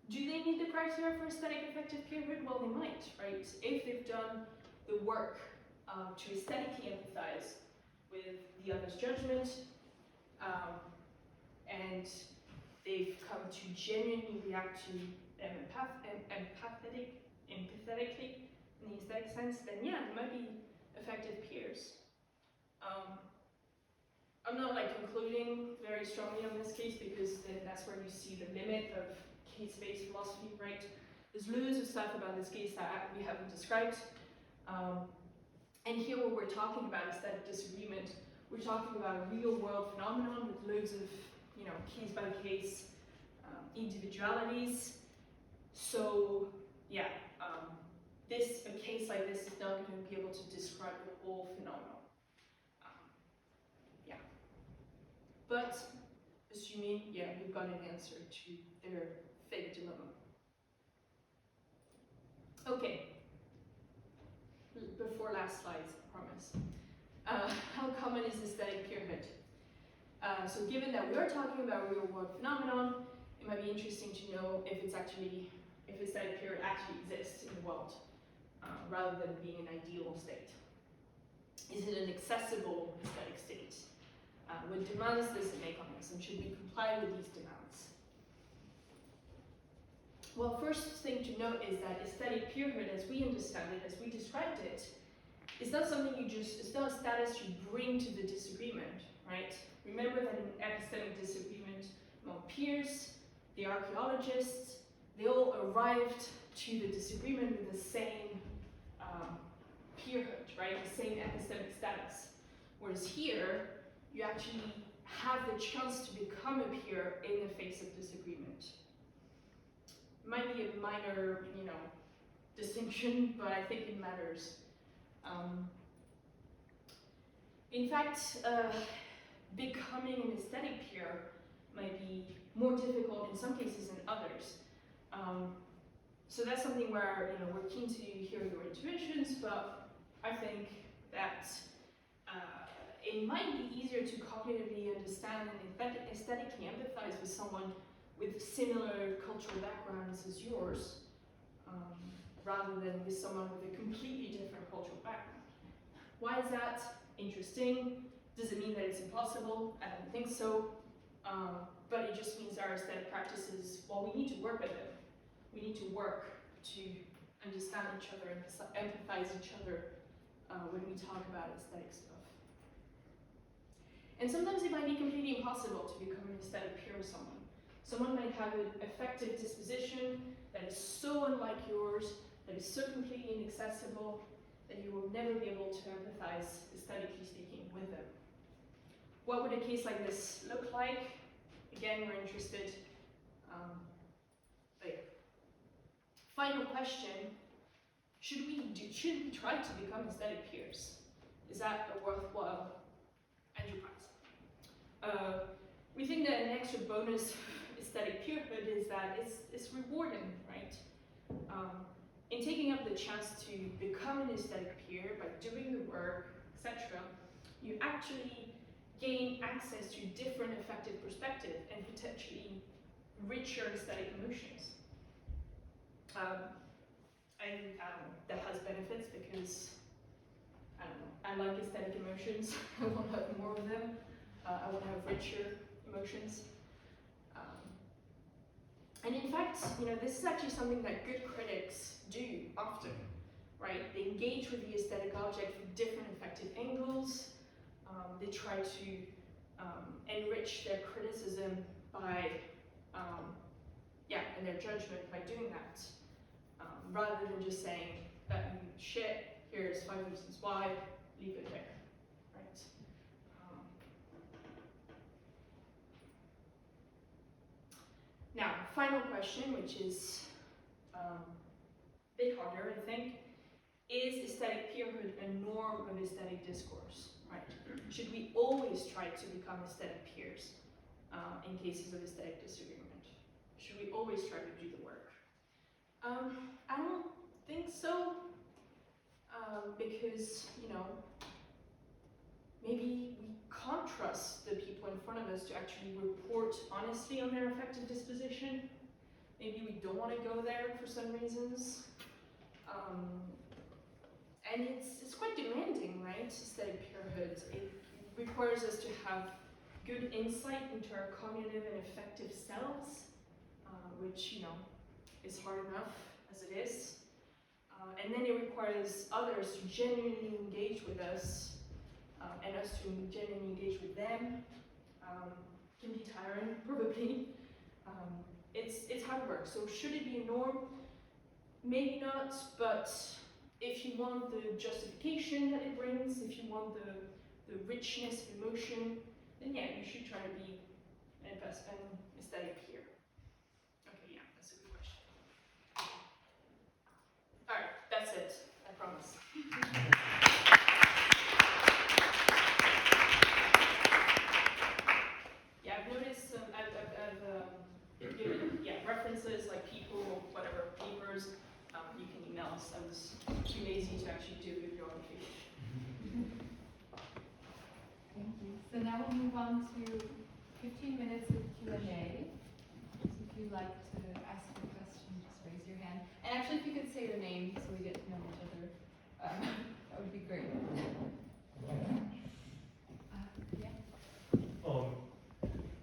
Do they meet the criteria for aesthetic effective peerhood? Well, they might, right? If they've done the work to aesthetically empathize with the other's judgment, and they've come to genuinely react to them empathetically in the aesthetic sense, then yeah, they might be effective peers. I'm not concluding very strongly on this case because then that's where you see the limit of case-based philosophy, right? There's loads of stuff about this case that we haven't described. And here what we're talking about is that disagreement. We're talking about a real-world phenomenon with loads of, case-by-case individualities. So, yeah, a case like this is not going to be able to describe the whole phenomenon. Yeah. But, assuming, we've got an answer to their fake dilemma. Okay. Before last slides, I promise. How common is aesthetic peerhood? So given that we are talking about real-world phenomenon, it might be interesting to know if aesthetic peerhood actually exists in the world, rather than being an ideal state. Is it an accessible aesthetic state? What demands does it make on us, and should we comply with these demands? Well, first thing to note is that aesthetic peerhood, as we understand it, as we described it, is not something it's not a status you bring to the disagreement, right? Remember that in epistemic disagreement among peers, the archaeologists, they all arrived to the disagreement with the same peerhood, right? The same epistemic status. Whereas here, you actually have the chance to become a peer in the face of disagreement. It might be a minor, distinction, but I think it matters. In fact, becoming an aesthetic peer might be more difficult in some cases than others. So that's something where we're keen to hear your intuitions, but I think that it might be easier to cognitively understand and aesthetically empathize with someone with similar cultural backgrounds as yours, rather than with someone with a completely different cultural background. Why is that interesting? Does it mean that it's impossible? I don't think so. But it just means our aesthetic practices, well, we need to work with them. We need to work to understand each other and empathize each other when we talk about aesthetic stuff. And sometimes it might be completely impossible to become an aesthetic peer with someone. Someone might have an affective disposition that is so unlike yours, that is so completely inaccessible, that you will never be able to empathize, aesthetically speaking, with them. What would a case like this look like? Again, we're interested. Final question, should we try to become aesthetic peers? Is that a worthwhile enterprise? we think that an extra bonus of aesthetic peerhood is that it's rewarding, right? In taking up the chance to become an aesthetic peer by doing the work, etc., you actually gain access to different affective perspective and potentially richer aesthetic emotions. And that has benefits because, I don't know, I like aesthetic emotions. I want to have more of them. I want to have richer emotions. And in fact, this is actually something that good critics do often, right? They engage with the aesthetic object from different affective angles. They try to enrich their criticism by, and their judgment by doing that, rather than just saying that you shit, here's 5 reasons why, leave it there, right? Now, final question, which is a bit harder, I think. Is aesthetic peerhood a norm of aesthetic discourse, right? Should we always try to become aesthetic peers in cases of aesthetic disagreement? Should we always try to do the work? I don't think so, because, maybe we can't trust the people in front of us to actually report honestly on their affective disposition. Maybe we don't want to go there for some reasons. And it's quite demanding, right? Aesthetic peerhood. It requires us to have good insight into our cognitive and affective selves, which, is hard enough as it is. And then it requires others to genuinely engage with us, and us to genuinely engage with them. Can be tiring, probably. It's hard work. So should it be a norm? Maybe not, but if you want the justification that it brings, if you want the richness of emotion, then yeah, you should try to be an aesthetic peer. Okay, yeah, that's a good question. Alright, that's it. I promise. Yeah, I've noticed I've given references like people, whatever, papers. You can email us. I was too lazy to actually do bibliography. Thank you. So now we'll move on to 15 minutes of Q&A. So if you'd like to ask a question, just raise your hand. And actually, if you could say your name so we get to know each other, that would be great.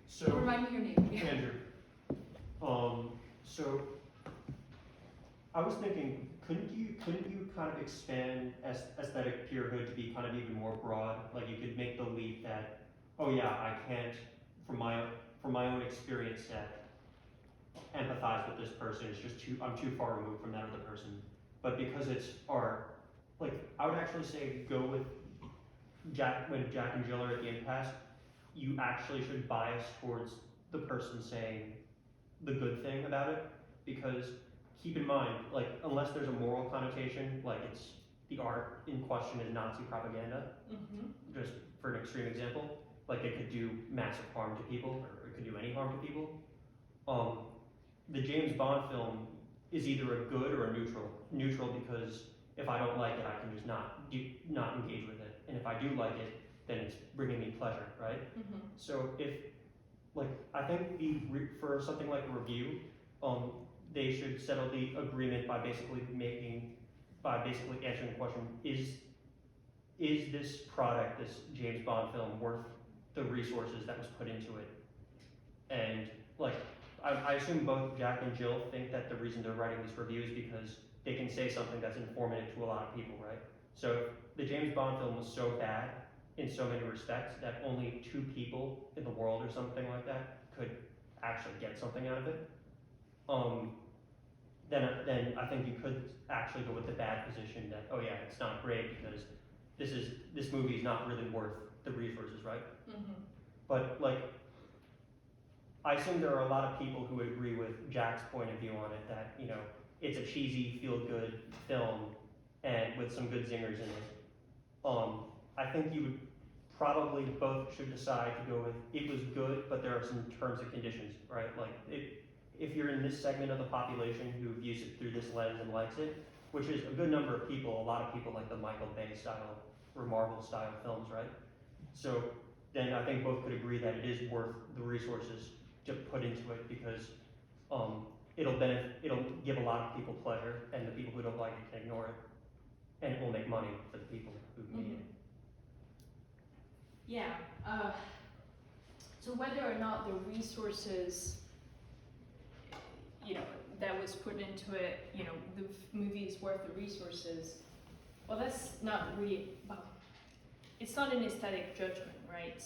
So remind me your name again. Andrew. So I was thinking, couldn't you kind of expand aesthetic peerhood to be kind of even more broad? Like you could make the leap that, oh yeah, I can't, from my own experience set, empathize with this person. It's just I'm too far removed from that other person. But because it's art, like I would actually say go with when Jack and Jill are at the impasse, you actually should bias towards the person saying the good thing about it, because keep in mind, like, unless there's a moral connotation, like it's the art in question is Nazi propaganda, just for an extreme example, like it could do massive harm to people, or it could do any harm to people. The James Bond film is either a good or a neutral because if I don't like it, I can just not engage with it, and if I do like it, then it's bringing me pleasure, right? So if, like, I think for something like a review, they should settle the agreement by basically answering the question: is this product, this James Bond film, worth the resources that was put into it? And like, I assume both Jack and Jill think that the reason they're writing these reviews is because they can say something that's informative to a lot of people, right? So if the James Bond film was so bad in so many respects that only 2 people in the world or something like that could actually get something out of it, then I think you could actually go with the bad position that, oh yeah, it's not great because this movie is not really worth the resources, right? But like, I assume there are a lot of people who would agree with Jack's point of view on it, that it's a cheesy, feel-good film and with some good zingers in it. I think you would probably both should decide to go with, it was good, but there are some terms and conditions, right? Like, if you're in this segment of the population who views it through this lens and likes it, which is a good number of people, a lot of people like the Michael Bay style or Marvel style films, right? So then I think both could agree that it is worth the resources to put into it because it'll give a lot of people pleasure, and the people who don't like it can ignore it, and it will make money for the people who need it. Yeah. So whether or not the resources, that was put into it, the movie is worth the resources. Well, that's not really. Well, it's not an aesthetic judgment, right?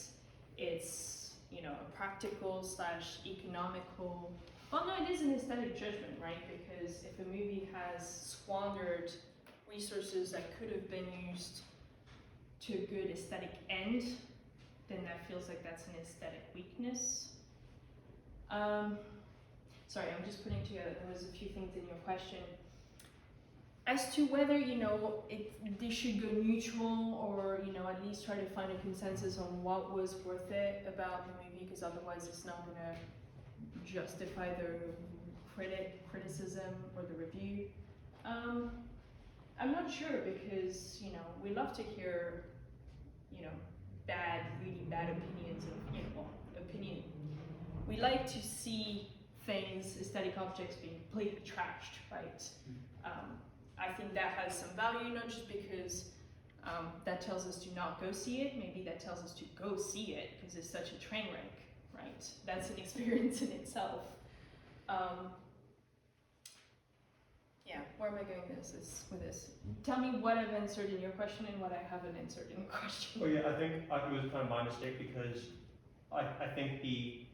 It's a practical / economical. Well, no, it is an aesthetic judgment, right? Because if a movie has squandered resources that could have been used to a good aesthetic end, then that feels like that's an aesthetic weakness. Sorry, I'm just putting together, there was a few things in your question. As to whether, they should go neutral or, at least try to find a consensus on what was worth it about the movie, because otherwise it's not gonna justify the criticism or the review. I'm not sure because, we love to hear, really bad opinions of, opinion. We like to see things, aesthetic objects being completely trashed, right? I think that has some value, not just because that tells us to not go see it, maybe that tells us to go see it because it's such a train wreck, right? That's an experience in itself. Yeah, where am I going with this? Tell me what I've answered in your question and what I haven't answered in the question. Oh yeah, I think it was kind of my mistake because I think the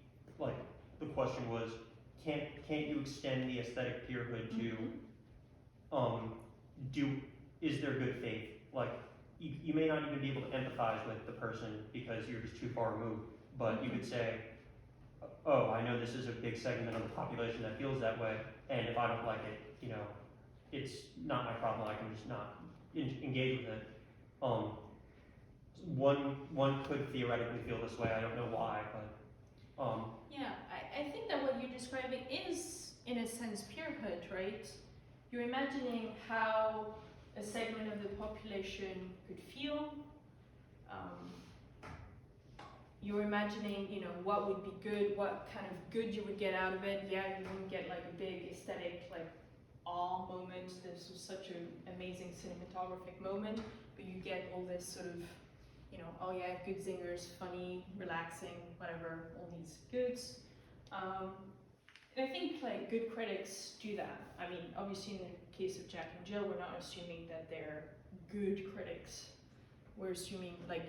question was, can't you extend the aesthetic peerhood to is there good faith? Like you may not even be able to empathize with the person because you're just too far removed, but you could say, oh, I know this is a big segment of the population that feels that way, and if I don't like it, it's not my problem. I can just not engage with it. One could theoretically feel this way. I don't know why, but yeah, I think that what you're describing is, in a sense, peerhood, right? You're imagining how a segment of the population could feel. You're imagining, what would be good, what kind of good you would get out of it. Yeah, you wouldn't get like a big aesthetic, awe moment. This was such an amazing cinematographic moment, but you get all this sort of, oh yeah, good zingers, funny, relaxing, whatever, all these goods. And I think good critics do that. I mean, obviously in the case of Jack and Jill, we're not assuming that they're good critics. We're assuming the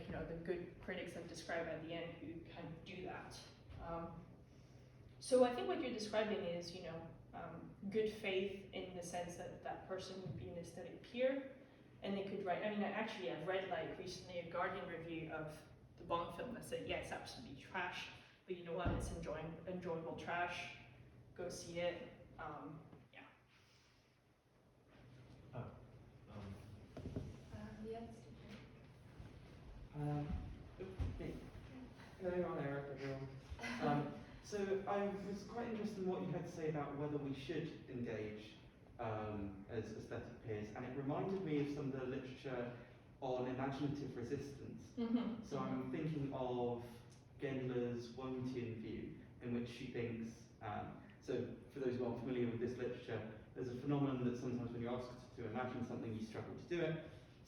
good critics I've described at the end who kind of do that. So I think what you're describing is, good faith in the sense that that person would be an aesthetic peer, and they could write. I mean, I've read recently a Guardian review of the Bond film that said, yeah, it's absolutely trash, but you know what? It's enjoyable trash. Go see it. Yeah. Yes. Hello, I'm Eric, everyone. So I was quite interested in what you had to say about whether we should engage as aesthetic peers, and it reminded me of some of the literature on imaginative resistance. Mm-hmm. So I'm thinking of Gendler's Wondtian view, in which she thinks, so for those who aren't familiar with this literature, there's a phenomenon that sometimes when you're asked to imagine something, you struggle to do it.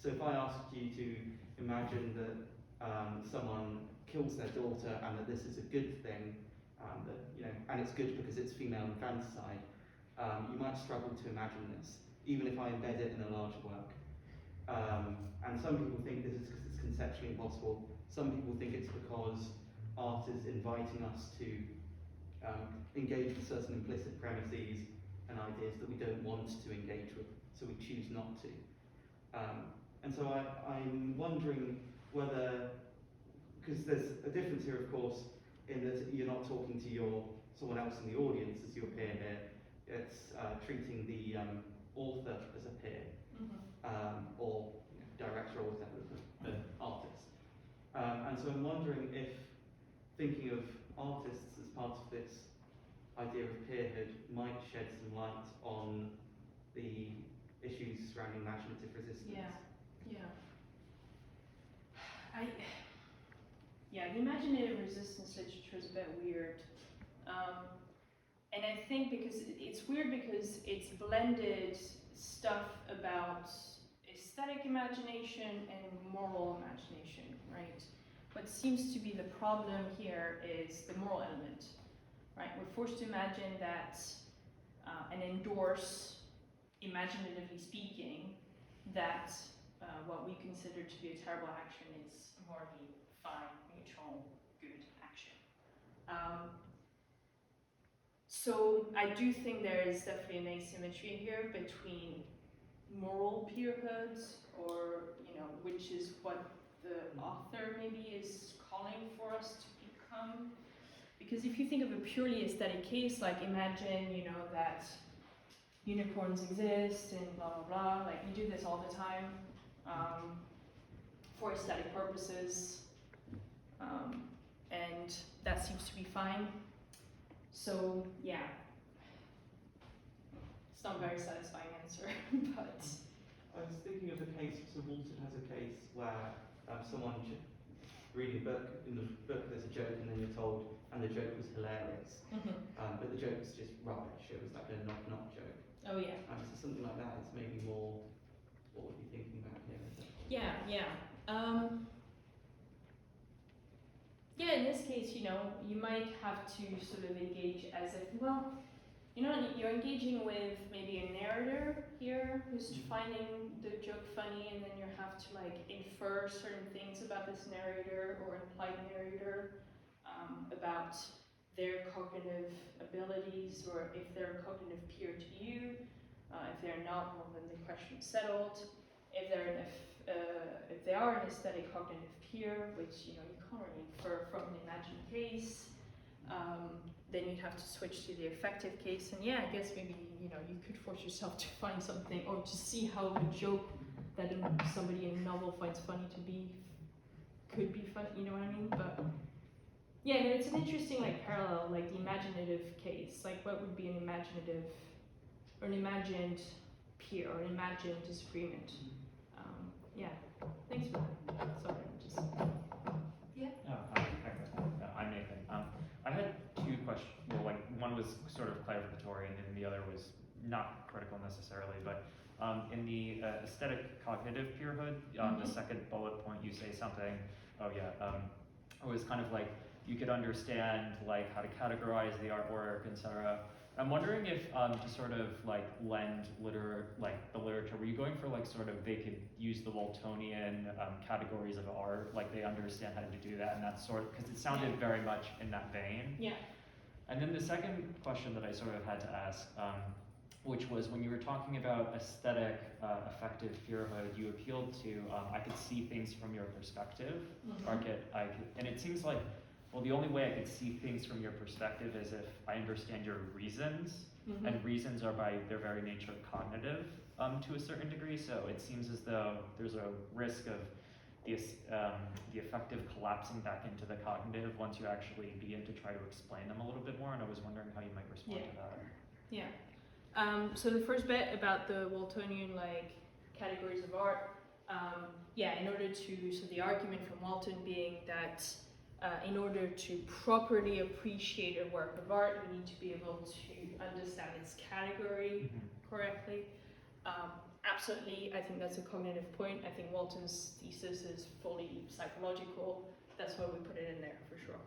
So if I asked you to imagine that someone kills their daughter and that this is a good thing, and it's good because it's female infanticide, you might struggle to imagine this, even if I embed it in a larger work. And some people think this is because it's conceptually impossible. Some people think it's because art is inviting us to engage with certain implicit premises and ideas that we don't want to engage with, so we choose not to. And so I'm wondering whether, because there's a difference here, of course, in that you're not talking to someone else in the audience as your peer here. It's treating the author as a peer, or director or whatever, the artist. And so I'm wondering if thinking of artists as part of this idea of peerhood might shed some light on the issues surrounding imaginative resistance. The imaginative resistance literature is a bit weird. And I think it's weird because it's blended stuff about aesthetic imagination and moral imagination, right? What seems to be the problem here is the moral element, right? We're forced to imagine that and endorse, imaginatively speaking, that what we consider to be a terrible action is morally fine, neutral, good action. So I do think there is definitely an asymmetry here between moral peerhoods, or which is what the author maybe is calling for us to become. Because if you think of a purely aesthetic case, like imagine that unicorns exist and blah blah blah, like we do this all the time for aesthetic purposes, and that seems to be fine. So yeah, it's not a very satisfying answer, but I was thinking of a case, so Walton has a case where someone reading a book, in the book there's a joke and then you're told, and the joke was hilarious, but the joke was just rubbish, it was like a knock-knock joke. oh yeah. So something like that is maybe more what we'd be thinking about here, is it? Yeah. In this case, you might have to sort of engage as if, well, you're engaging with maybe a narrator here who's finding the joke funny, and then you have to like infer certain things about this narrator or implied narrator, about their cognitive abilities, or if they're a cognitive peer to you. If they're not, well, then the question is settled. If they are an aesthetic cognitive peer, which you can't really infer from the imagined case, then you'd have to switch to the effective case. And yeah, I guess maybe you could force yourself to find something, or to see how a joke that somebody in a novel finds funny could be fun. You know what I mean? But yeah, no, it's an interesting parallel, like the imaginative case. Like, what would be an imaginative or an imagined peer or an imagined disagreement? Yeah, thanks for that. Sorry, just. I'm Nathan. I had two questions. Well, one was sort of clarificatory, and then the other was not critical necessarily. But in the aesthetic cognitive peerhood, the second bullet point, you say something. It was kind of like you could understand how to categorize the artwork, etc. I'm wondering if to sort of lend the literature, were you going for sort of they could use the Waltonian categories of art, they understand how to do that, and that sort of, because it sounded very much in that vein. Yeah. And then the second question that I sort of had to ask, which was when you were talking about aesthetic effective peerhood, you appealed to I could see things from your perspective, and it seems like, well, the only way I could see things from your perspective is if I understand your reasons, and reasons are by their very nature cognitive to a certain degree. So it seems as though there's a risk of the affective collapsing back into the cognitive once you actually begin to try to explain them a little bit more. And I was wondering how you might respond to that. Yeah. So the first bit about the Waltonian categories of art. In order to, so the argument from Walton being that in order to properly appreciate a work of art, we need to be able to understand its category correctly. Absolutely, I think that's a cognitive point. I think Walton's thesis is fully psychological. That's why we put it in there for sure.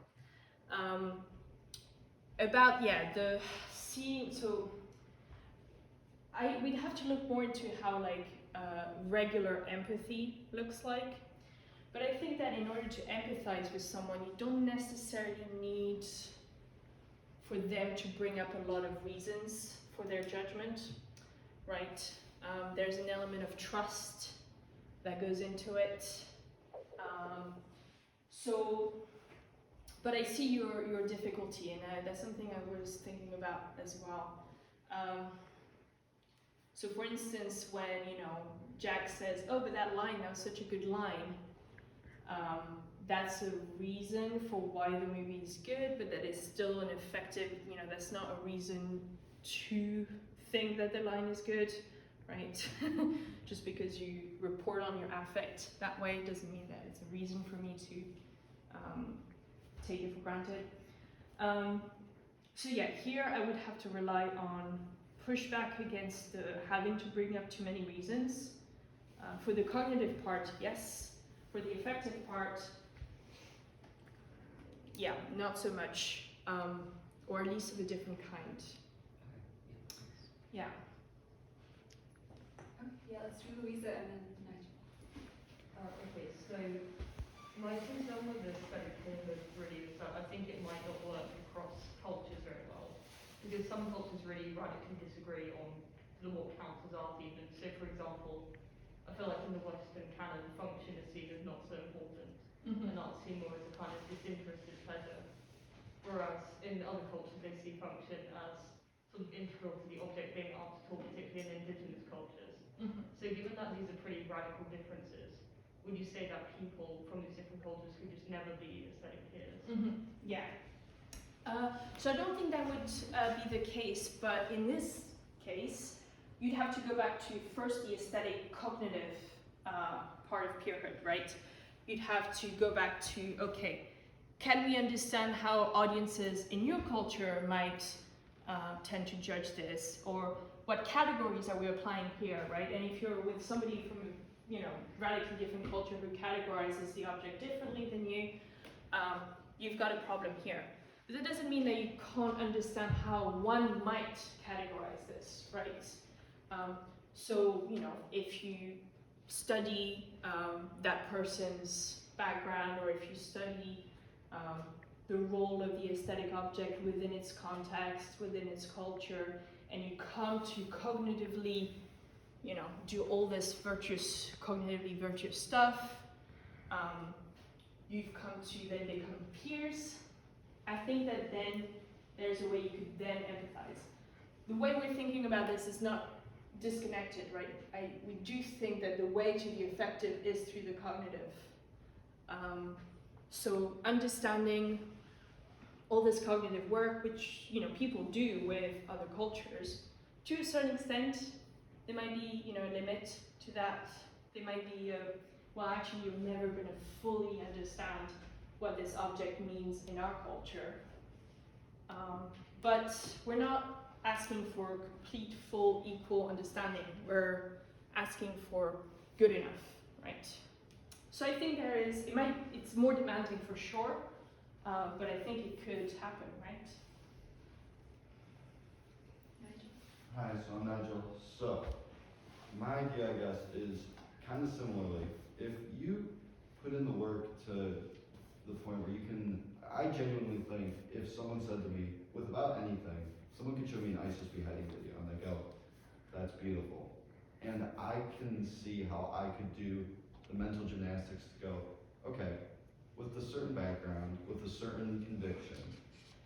The seeing, so we'd have to look more into how regular empathy looks like. But I think that in order to empathize with someone, you don't necessarily need for them to bring up a lot of reasons for their judgment, right? There's an element of trust that goes into it. But I see your difficulty, and that's something I was thinking about as well. So for instance, when Jack says, "Oh, but that line, that was such a good line," that's a reason for why the movie is good, but that it's still an effective, that's not a reason to think that the line is good, right? Just because you report on your affect that way doesn't mean that it's a reason for me to take it for granted. So yeah, here I would have to rely on pushback against the having to bring up too many reasons. For the cognitive part, yes. For the affective part, yeah, not so much, or at least of a different kind. Yeah. Yeah, let's do Louisa and then Nigel. Okay, so my concern with this study really is that I think it might not work across cultures very well, because some cultures really radically disagree on what counts as art even. So for example, I feel like in the Western canon, function is seen as not so important, and art seen more as a kind of disinterested pleasure. Whereas in other cultures, they see function as sort of integral to the object being art at all, particularly in indigenous cultures. So given that these are pretty radical differences, would you say that people from these different cultures could just never be aesthetic peers? Yeah. So I don't think that would be the case, but in this case, you'd have to go back to first the aesthetic cognitive part of peerhood, right? You'd have to go back to, okay, can we understand how audiences in your culture might tend to judge this, or what categories are we applying here, right? And if you're with somebody from, radically different culture who categorizes the object differently than you, you've got a problem here. But that doesn't mean that you can't understand how one might categorize this, right? So, if you study that person's background, or if you study the role of the aesthetic object within its context, within its culture, and you come to cognitively, do all this cognitively virtuous stuff, you've come to then become peers. I think that then there's a way you could then empathize. The way we're thinking about this is not disconnected, right? We do think that the way to be effective is through the cognitive. So understanding all this cognitive work, which people do with other cultures, to a certain extent, there might be a limit to that. There might be well, actually, you're never going to fully understand what this object means in our culture. But we're not asking for complete, full, equal understanding. We're asking for good enough, right? So I think it's more demanding for sure, but I think it could happen, right? Nigel? Hi, so I'm Nigel. So, my idea, I guess, is kind of similarly. If you put in the work to the point where you can, I genuinely think if someone said to me, with about anything, someone could show me an ISIS beheading video and they go, that's beautiful. And I can see how I could do the mental gymnastics to go, okay, with a certain background, with a certain conviction,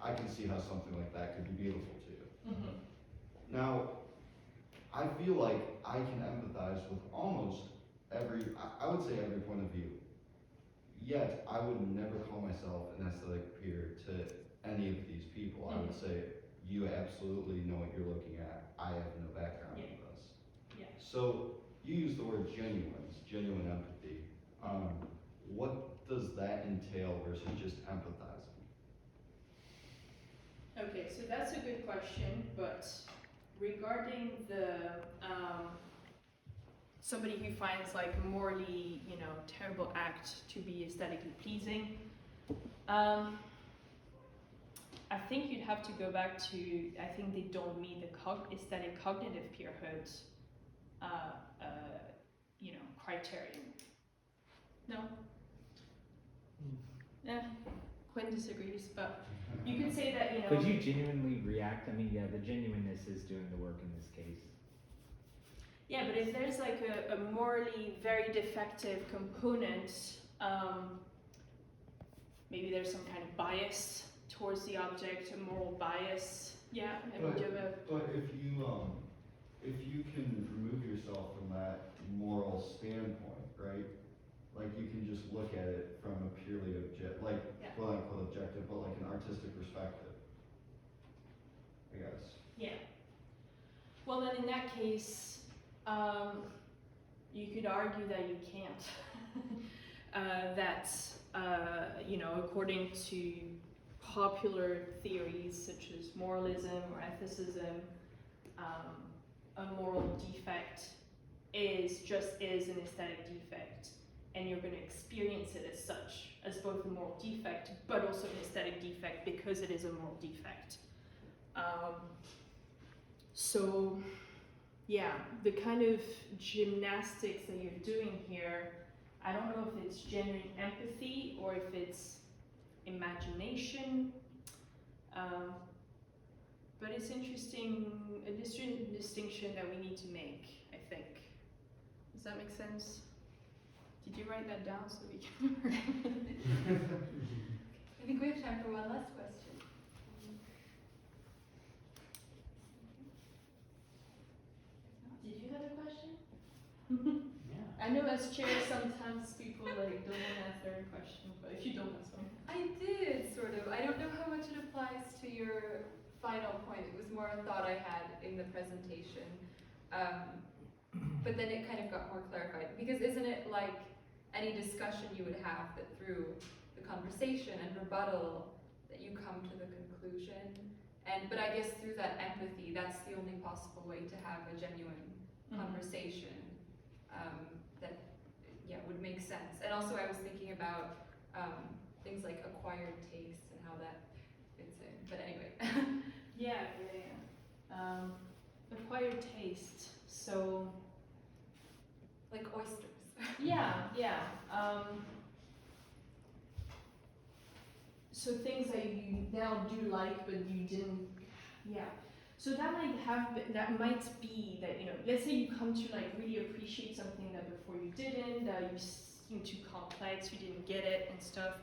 I can see how something like that could be beautiful to you. Now, I feel like I can empathize with almost I would say every point of view. Yet, I would never call myself an aesthetic peer to any of these people. I would say, you absolutely know what you're looking at. I have no background in this. Yeah. So, you use the word genuine empathy. What does that entail versus just empathizing? Okay, so that's a good question, but regarding the somebody who finds like morally, terrible act to be aesthetically pleasing, I think you'd have to go back to, I think they don't meet the aesthetic cognitive peerhood, criterion. No? Yeah, Quinn disagrees, but you could say that, Could you genuinely react? I mean, yeah, the genuineness is doing the work in this case. Yeah, but if there's like a morally very defective component, maybe there's some kind of bias towards the object, a moral bias. Yeah, But if you can remove yourself from that moral standpoint, right? Like you can just look at it from a purely Yeah. quote unquote objective, but like an artistic perspective. I guess. Yeah. Well, then in that case, you could argue that you can't. According to popular theories such as moralism or ethicism, a moral defect is an aesthetic defect, and you're going to experience it as such, as both a moral defect, but also an aesthetic defect because it is a moral defect. So, yeah, the kind of gymnastics that you're doing here, I don't know if it's genuine empathy or if it's imagination, but it's interesting, a distinction that we need to make, I think. Does that make sense? Did you write that down so we can I think we have time for one last question. Did you have a question? Yeah. I know as chair sometimes people don't want to ask their own question, but if you don't ask one. I did, sort of. I don't know how much it applies to your final point. It was more a thought I had in the presentation. But then it kind of got more clarified. Because isn't it like any discussion you would have that through the conversation and rebuttal that you come to the conclusion? But I guess through that empathy, that's the only possible way to have a genuine conversation that would make sense. And also I was thinking about things like acquired tastes and how that fits in. But anyway. Yeah. Acquired taste. So. Like oysters. Yeah. So things that you now do like, but you didn't. Yeah. So that might be that, let's say you come to like really appreciate something that before you didn't, that you seem too complex, you didn't get it and stuff.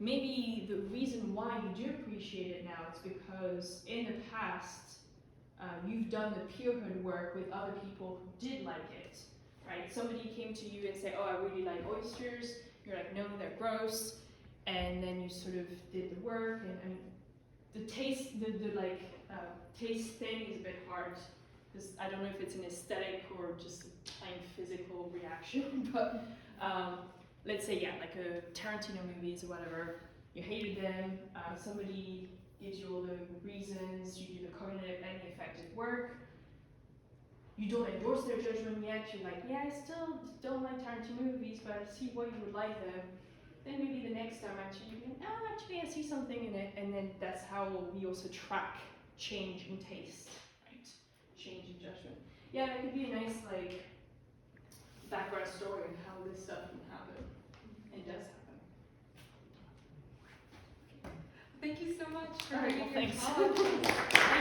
Maybe the reason why you do appreciate it now is because in the past, you've done the peerhood work with other people who did like it, right? Somebody came to you and said, oh, I really like oysters. You're like, no, they're gross. And then you sort of did the work, and the taste, taste thing is a bit hard, because I don't know if it's an aesthetic or just a plain physical reaction, but let's say, like a Tarantino movies or whatever, you hated them, somebody gives you all the reasons, you do the cognitive and the affective work, you don't endorse their judgment yet, you're like, yeah, I still don't like Tarantino movies, but I see why you would like them. Then maybe the next time actually, I see something in it, and then that's how we also track change in taste, right? Change in judgment. Yeah, that could be a nice background story on how this stuff can happen, and does happen. Thank you so much for All right, bringing well, your thanks. talk.